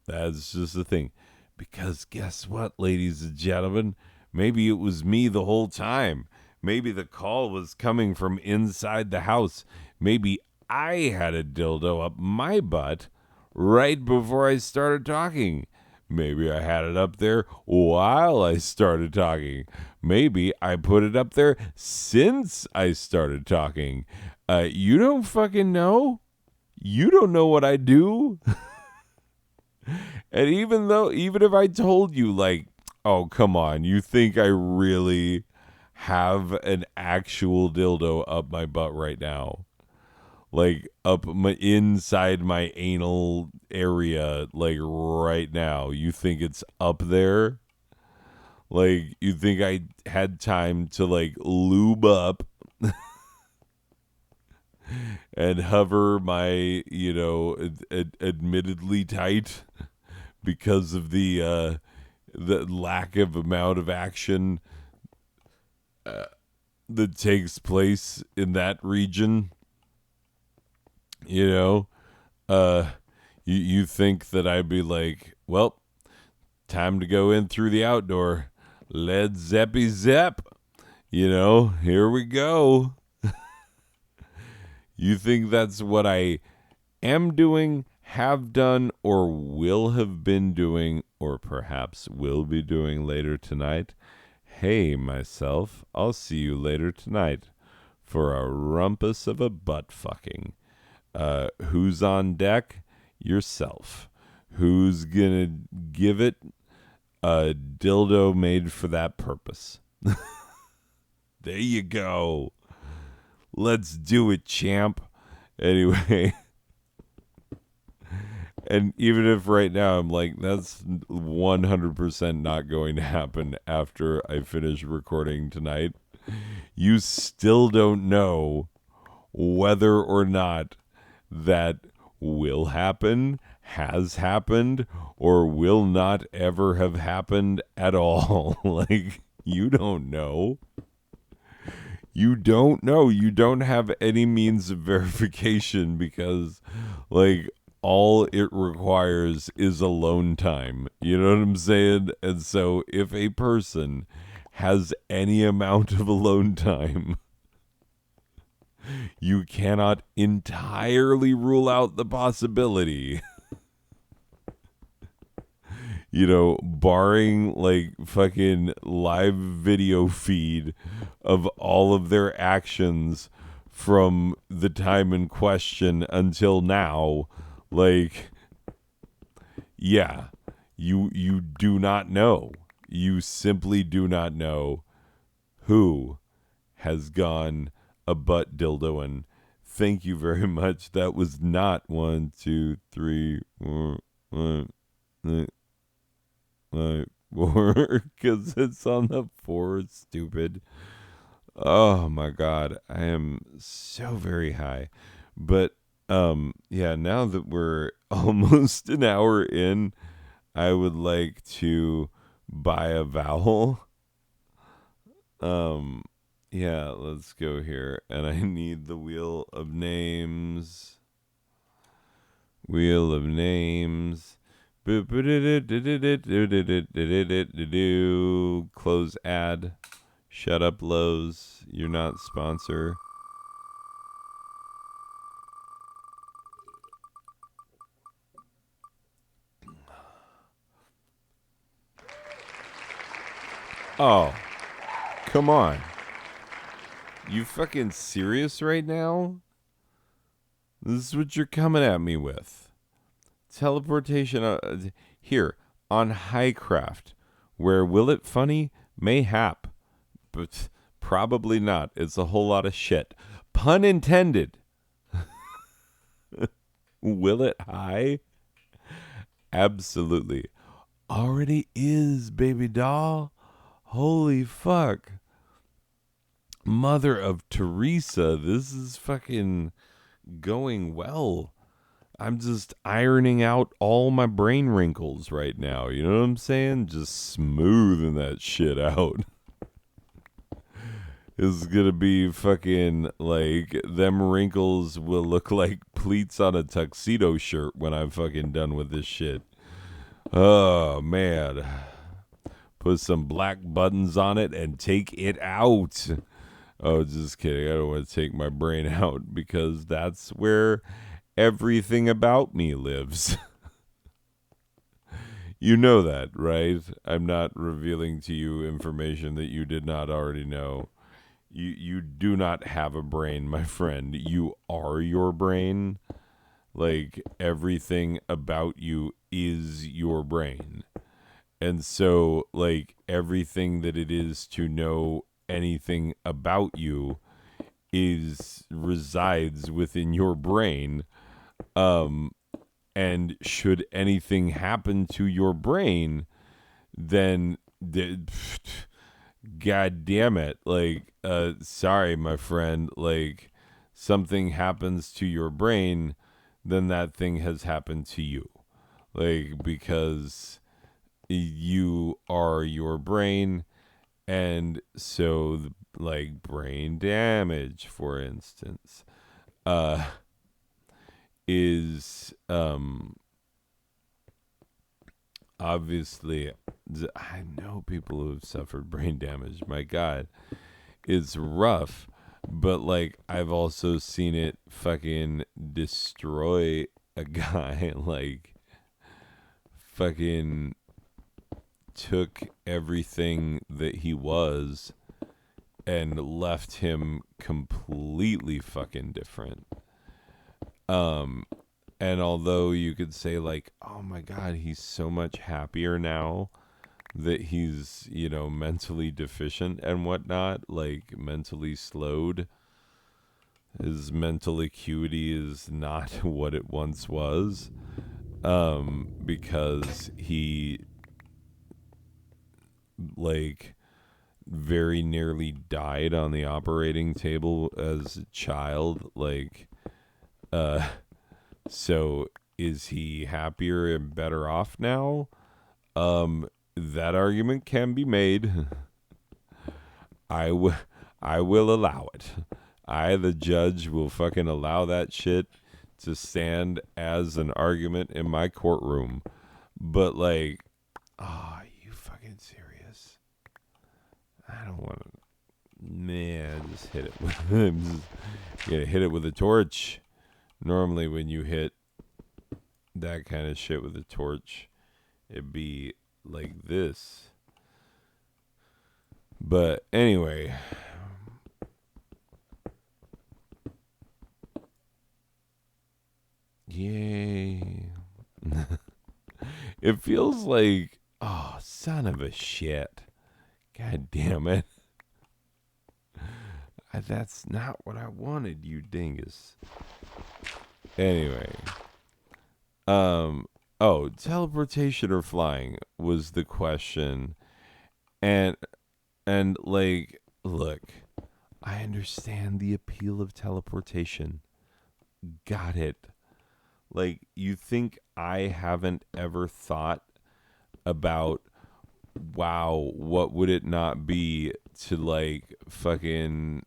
That's just the thing. Because guess what, ladies and gentlemen? Maybe it was me the whole time. Maybe the call was coming from inside the house. Maybe I had a dildo up my butt right before I started talking. Maybe I had it up there while I started talking. Maybe I put it up there since I started talking. You don't fucking know. You don't know what I do. And even if I told you, like, oh, come on, you think I really have an actual dildo up my butt right now? like up inside my anal area, like right now. You think it's up there? Like, you think I had time to like lube up and hover my, admittedly tight because of the lack of amount of action that takes place in that region? You know, uh, you think that I'd be like, well, time to go in through the outdoor. Led Zeppy Zepp. Here we go. You think that's what I am doing, have done, or will have been doing, or perhaps will be doing later tonight? Hey, myself, I'll see you later tonight for a rumpus of a butt fucking. Who's on deck? Yourself. Who's gonna give it a dildo made for that purpose? There you go. Let's do it, champ. Anyway. And even if right now I'm like, that's 100% not going to happen after I finish recording tonight, you still don't know whether or not that will happen, has happened, or will not ever have happened at all. Like, you don't know. You don't know. You don't have any means of verification because, like, all it requires is alone time. You know what I'm saying? And so if a person has any amount of alone time, you cannot entirely rule out the possibility. Barring like fucking live video feed of all of their actions from the time in question until now, like, yeah, you do not know. You simply do not know who has gone a butt dildoing. Thank you very much. That was not 1, 2, 3, 4, 5, 6, 5, 4, because it's on the 4, stupid. Oh my God, I am so very high. But yeah, now that we're almost an hour in, I would like to buy a vowel. Yeah, let's go here. And I need the wheel of names. Wheel of names. Close ad. Shut up, Lowe's. You're not sponsor. Oh, come on. You fucking serious right now? This is what you're coming at me with. Teleportation here on Highcraft. Where will it funny? Mayhap. But probably not. It's a whole lot of shit. Pun intended. Will it high? Absolutely. Already is, baby doll. Holy fuck. Mother of Teresa, this is fucking going well. I'm just ironing out all my brain wrinkles right now. You know what I'm saying? Just smoothing that shit out. It's gonna be fucking like them wrinkles will look like pleats on a tuxedo shirt when I'm fucking done with this shit. Oh man. Put some black buttons on it and take it out. Oh, just kidding. I don't want to take my brain out because that's where everything about me lives. You know that, right? I'm not revealing to you information that you did not already know. You do not have a brain, my friend. You are your brain. Like, everything about you is your brain. And so, like, everything that it is to know anything about you resides within your brain. Um, and should anything happen to your brain, then God damn it, like, sorry, my friend, like, something happens to your brain, then that thing has happened to you, like, because you are your brain. And so, like, brain damage, for instance, uh, is obviously, I know people who have suffered brain damage. My God, it's rough, but like, I've also seen it fucking destroy a guy. Like, fucking took everything that he was and left him completely fucking different. Um, and although you could say, like, oh my God, he's so much happier now that he's, mentally deficient and whatnot, like mentally slowed. His mental acuity is not what it once was, because he, like, very nearly died on the operating table as a child. Like, so is he happier and better off now? That argument can be made. I will I will allow it. I, the judge, will fucking allow that shit to stand as an argument in my courtroom. But like, are you fucking serious? I don't want to. Man, just hit it with. I'm just gonna hit it with a torch. Normally, when you hit that kind of shit with a torch, it'd be like this. But anyway, yay. It feels like, oh, son of a shit. God damn it. That's not what I wanted, you dingus. Anyway. Teleportation or flying was the question. And like, look, I understand the appeal of teleportation. Got it. Like, you think I haven't ever thought about, wow, what would it not be to, like, fucking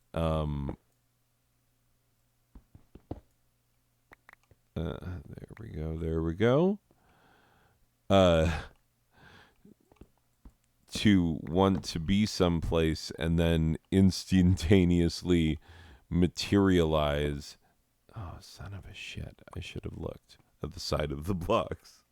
there we go. Uh to want to be someplace and then instantaneously materialize. Oh, son of a shit. I should have looked at the side of the blocks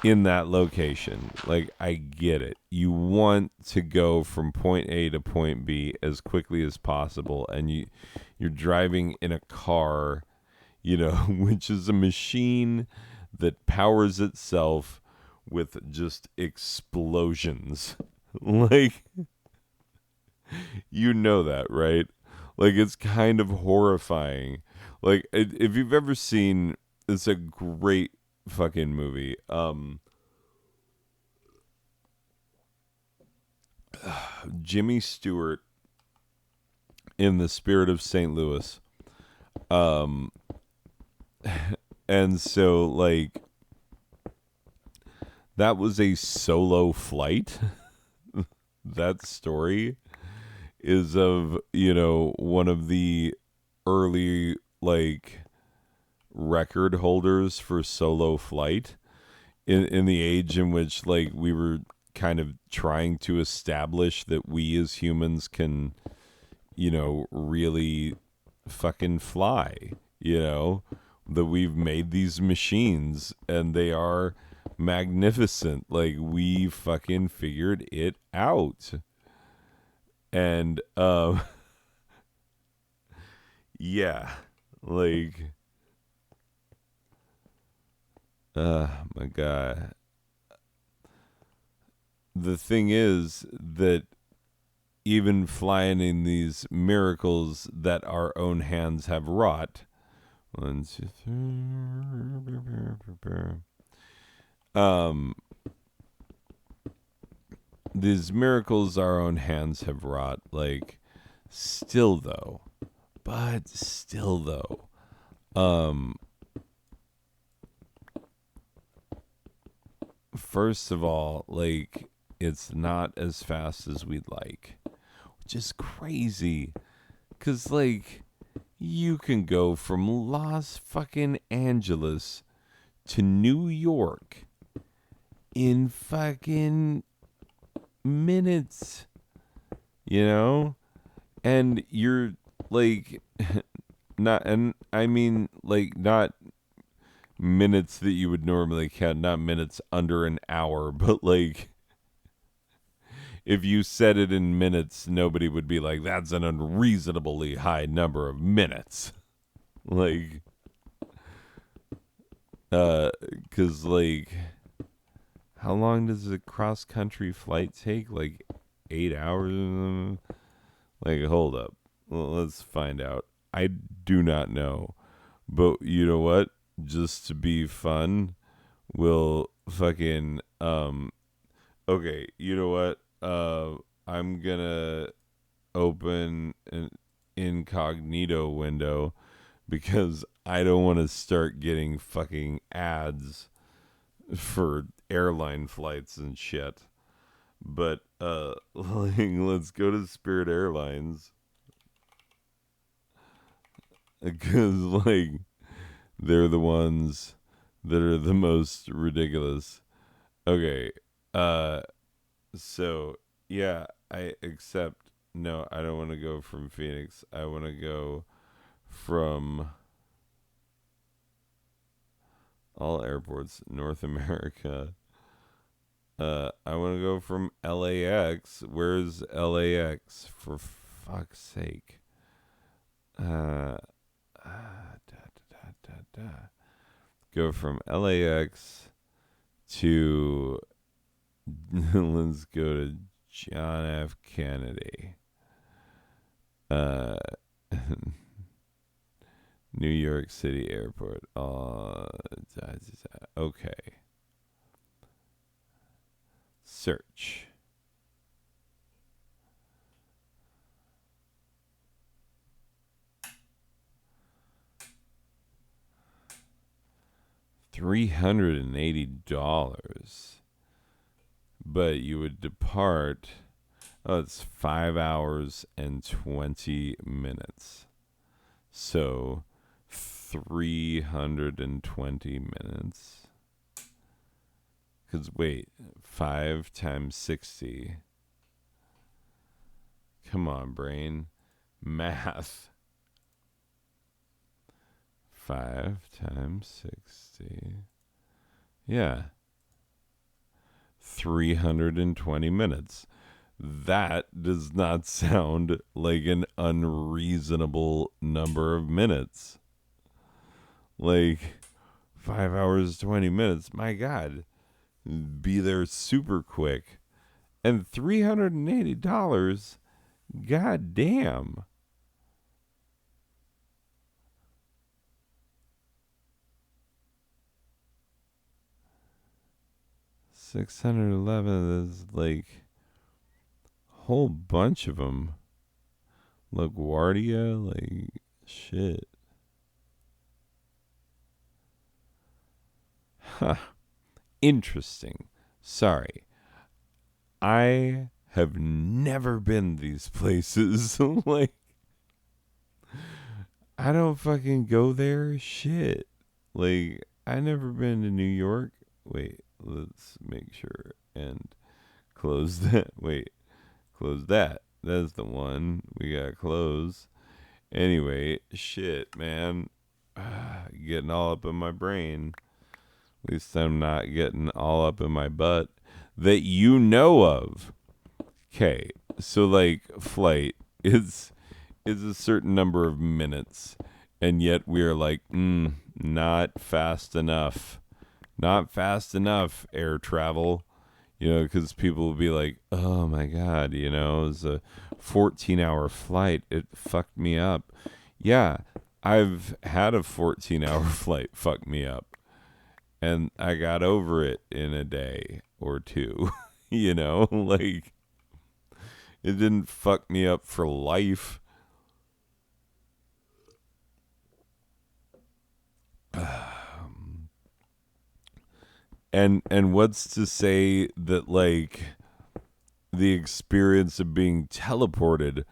in that location. Like, I get it. You want to go from point A to point B as quickly as possible, and you're driving in a car, which is a machine that powers itself with just explosions. Like, that, right? Like, it's kind of horrifying. Like, if you've ever seen, it's a great fucking movie. Jimmy Stewart in The Spirit of St. Louis. And so, like, that was a solo flight. That story is of, one of the early, like, record holders for solo flight in the age in which, like, we were kind of trying to establish that we as humans can, really fucking fly, that we've made these machines and they are magnificent. Like, we fucking figured it out. And yeah, like, my God. The thing is that even flying in these miracles that our own hands have wrought. One, two, three. These miracles our own hands have wrought. Like, still though, first of all, like, it's not as fast as we'd like, which is crazy. 'Cause, like, you can go from Los fucking Angeles to New York in fucking minutes, you know? And you're, like, not, and I mean, like, not minutes that you would normally count, not minutes under an hour, but, like, if you said it in minutes, nobody would be like, that's an unreasonably high number of minutes. Like, 'cause, like, how long does a cross-country flight take? Like, 8 hours? Like, hold up. Well, let's find out. I do not know. But you know what? Just to be fun, we'll fucking, okay, you know what? I'm gonna open an incognito window because I don't want to start getting fucking ads for airline flights and shit. But like, let's go to Spirit Airlines because, like, they're the ones that are the most ridiculous. Okay, so yeah, I accept. No, I don't want to go from Phoenix. I want to go from all airports, North America. I want to go from LAX. Where's LAX? For fuck's sake. Go from LAX to let's go to John F. Kennedy. New York City Airport. Okay. Search. $380. But you would depart. Oh, it's 5 hours and 20 minutes. So 320 minutes. Because wait, 5 times 60. Come on, brain. Math. 5 times 60. Yeah. 320 minutes. That does not sound like an unreasonable number of minutes. Like, 5 hours, 20 minutes. My God. Be there super quick. And $380. God damn. $611 is like a whole bunch of them. LaGuardia, like, shit. Huh. Interesting. Sorry. I have never been these places. Like, I don't fucking go there. Shit. Like, I never been to New York. Wait, let's make sure and close that. Wait, close that. That's the one we got close. Anyway, shit, man. Getting all up in my brain. At least I'm not getting all up in my butt that you know of. Okay, so like flight is a certain number of minutes, and yet we're like, not fast enough. Not fast enough, air travel. Because people will be like, oh my God, it was a 14-hour flight. It fucked me up. Yeah, I've had a 14-hour flight fuck me up. And I got over it in a day or two. Like, it didn't fuck me up for life. And what's to say that, like, the experience of being teleported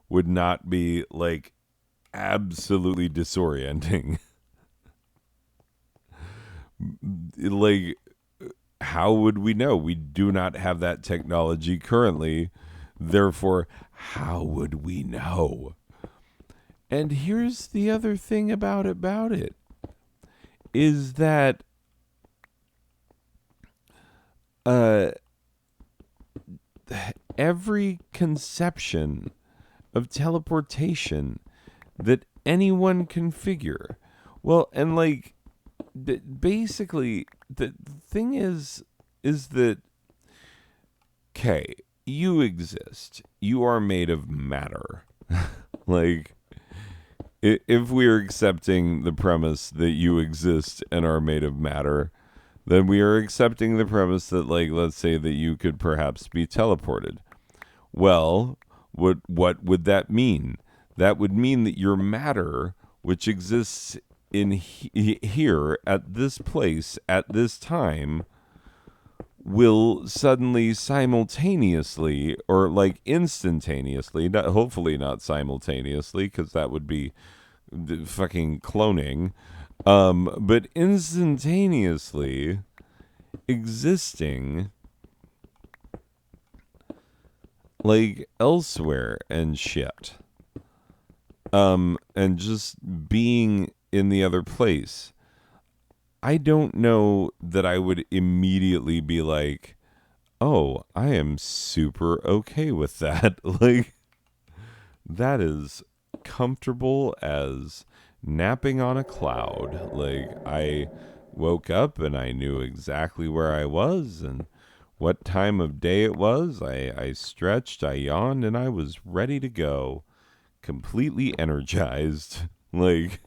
would not be, like, absolutely disorienting? Like, how would we know? We do not have that technology currently. Therefore, how would we know? And here's the other thing about it is that every conception of teleportation that anyone can figure, well, and like basically the thing is that, okay, you exist, you are made of matter. Like, if we're accepting the premise that you exist and are made of matter, then we are accepting the premise that, like, let's say that you could perhaps be teleported. Well, what would that mean? That would mean that your matter, which exists in here at this place at this time, will suddenly simultaneously, or like instantaneously, hopefully not simultaneously, because that would be fucking cloning, but instantaneously existing, like, elsewhere and shit, and just being in the other place. I don't know that I would immediately be like, oh, I am super okay with that. Like, that is comfortable as napping on a cloud. Like, I woke up and I knew exactly where I was and what time of day it was. I stretched, I yawned, and I was ready to go. Completely energized. Like,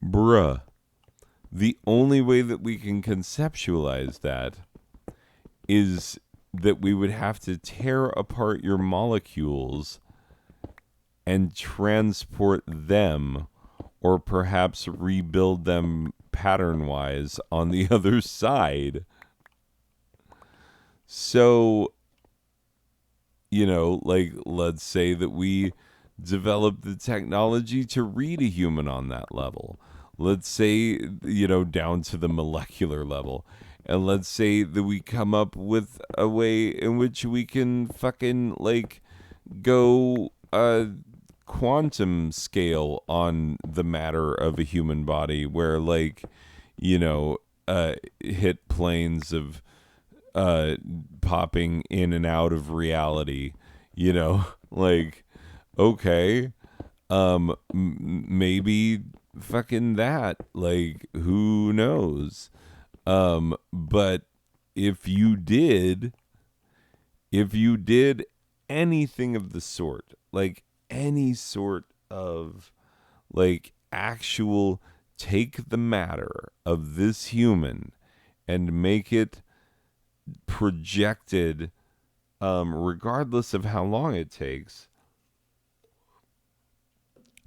bruh. The only way that we can conceptualize that is that we would have to tear apart your molecules and transport them, or perhaps rebuild them pattern-wise on the other side. So, like, let's say that we develop the technology to read a human on that level. Let's say, down to the molecular level. And let's say that we come up with a way in which we can fucking, like, go quantum scale on the matter of a human body, where, like, hit planes of popping in and out of reality, like, okay, maybe fucking that, like, who knows? But if you did anything of the sort, like any sort of, like, actual take the matter of this human and make it projected, regardless of how long it takes,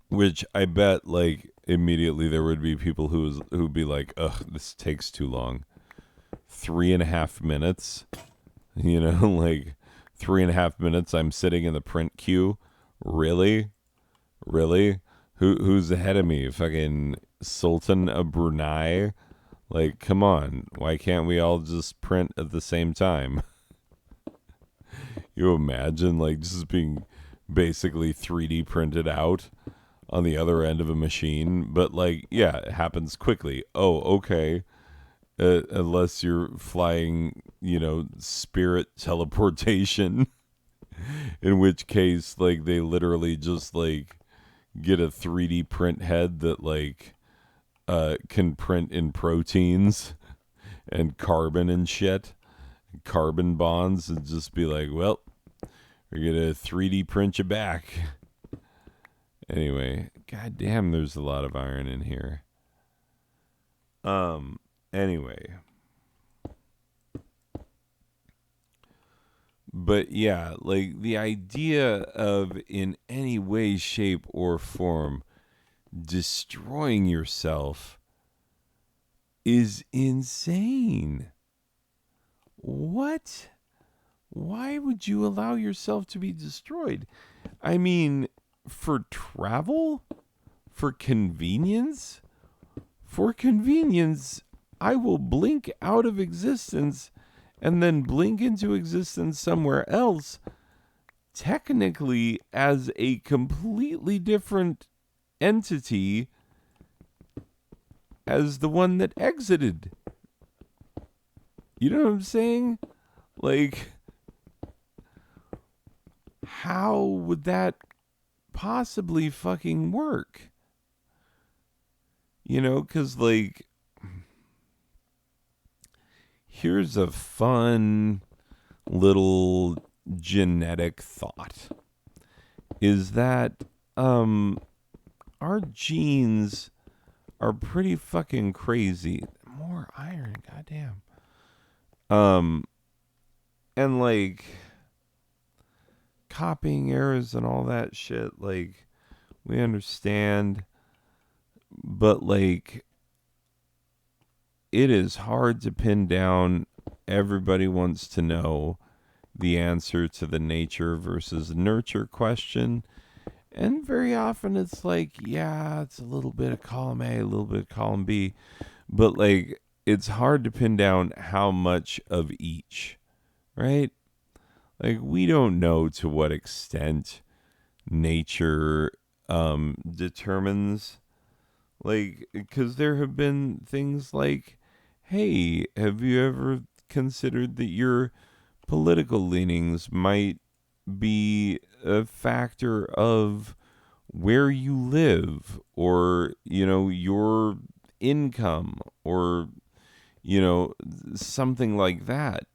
which I bet, like, immediately there would be people who'd be like, ugh, this takes too long. 3.5 minutes, like 3.5 minutes. I'm sitting in the print queue. Really? Who's ahead of me? Fucking Sultan of Brunei? Like, come on. Why can't we all just print at the same time? You imagine, like, just being basically 3D printed out on the other end of a machine, but, like, yeah, it happens quickly. Oh, okay. Unless you're flying, spirit teleportation, in which case, like, they literally just, like, get a 3D print head that, like, can print in proteins and carbon and shit, carbon bonds and just be like, well, we're gonna 3D print you back. Anyway, goddamn, there's a lot of iron in here. Anyway. But yeah, like the idea of in any way, shape, or form destroying yourself is insane. What? Why would you allow yourself to be destroyed? I mean, for travel? For convenience? For convenience, I will blink out of existence and then blink into existence somewhere else, technically as a completely different entity as the one that exited. You know what I'm saying? Like, how would that possibly fucking work? You know, because, like, here's a fun little genetic thought. Is that our genes are pretty fucking crazy. More iron, goddamn. And like copying errors and all that shit, like we understand, but like it is hard to pin down. Everybody wants to know the answer to the nature versus nurture question. And very often it's like, yeah, it's a little bit of column A, a little bit of column B. But like, it's hard to pin down how much of each, right? Like, we don't know to what extent nature determines, like, because there have been things like, hey, have you ever considered that your political leanings might be a factor of where you live, or, you know, your income, or, you know, something like that.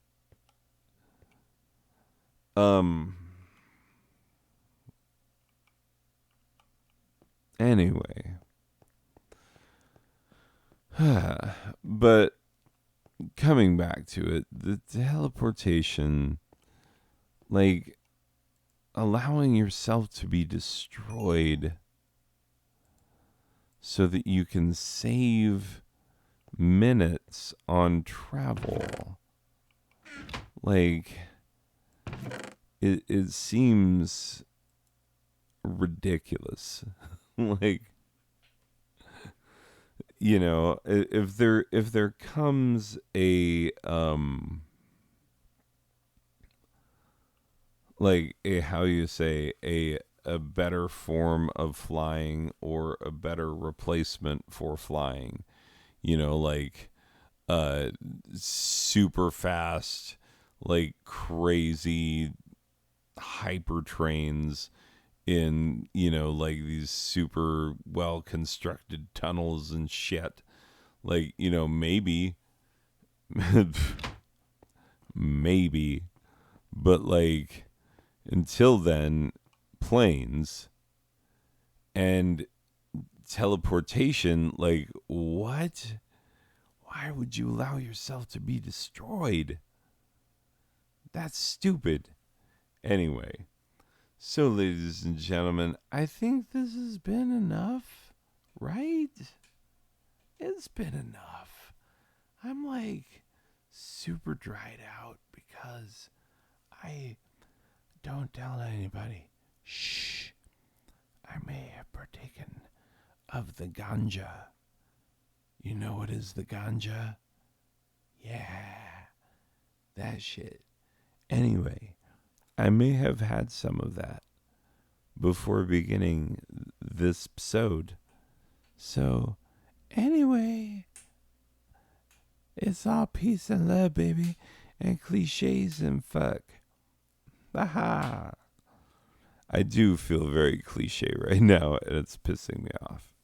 Anyway. But coming back to it, the teleportation, like allowing yourself to be destroyed so that you can save minutes on travel. Like, it seems ridiculous. Like, you know, if there comes a like a, how you say, a better form of flying, or a better replacement for flying, you know, like super fast, like crazy hyper trains in, you know, like these super well constructed tunnels and shit. Like, you know, maybe maybe, but like until then, planes and teleportation, like, what? Why would you allow yourself to be destroyed? That's stupid. Anyway, so ladies and gentlemen, I think this has been enough, right? It's been enough. I'm like super dried out because I don't tell anybody. Shh. I may have partaken of the ganja. You know what is the ganja? Yeah, that shit. Anyway, I may have had some of that before beginning this episode. So, anyway, it's all peace and love, baby, and cliches and fuck. Haha. I do feel very cliche right now, and it's pissing me off.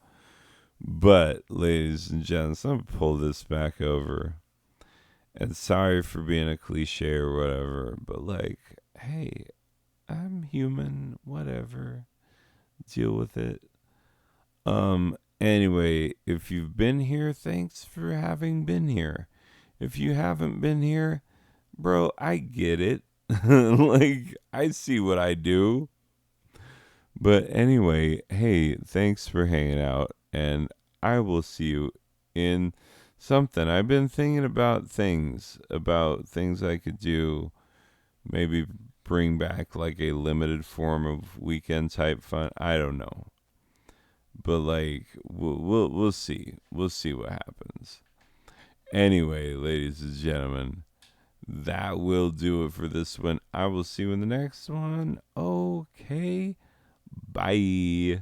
But, ladies and gents, I'm going to pull this back over. And sorry for being a cliche or whatever, but like, hey, I'm human, whatever. Deal with it. Anyway, if you've been here, thanks for having been here. If you haven't been here, bro, I get it. Like, I see what I do. But anyway, hey, thanks for hanging out, and I will see you in something. I've been thinking about things I could do. Maybe bring back like a limited form of weekend type fun. I don't know, but like we'll see. We'll see what happens. Anyway, ladies and gentlemen, that will do it for this one. I will see you in the next one. Okay. Bye.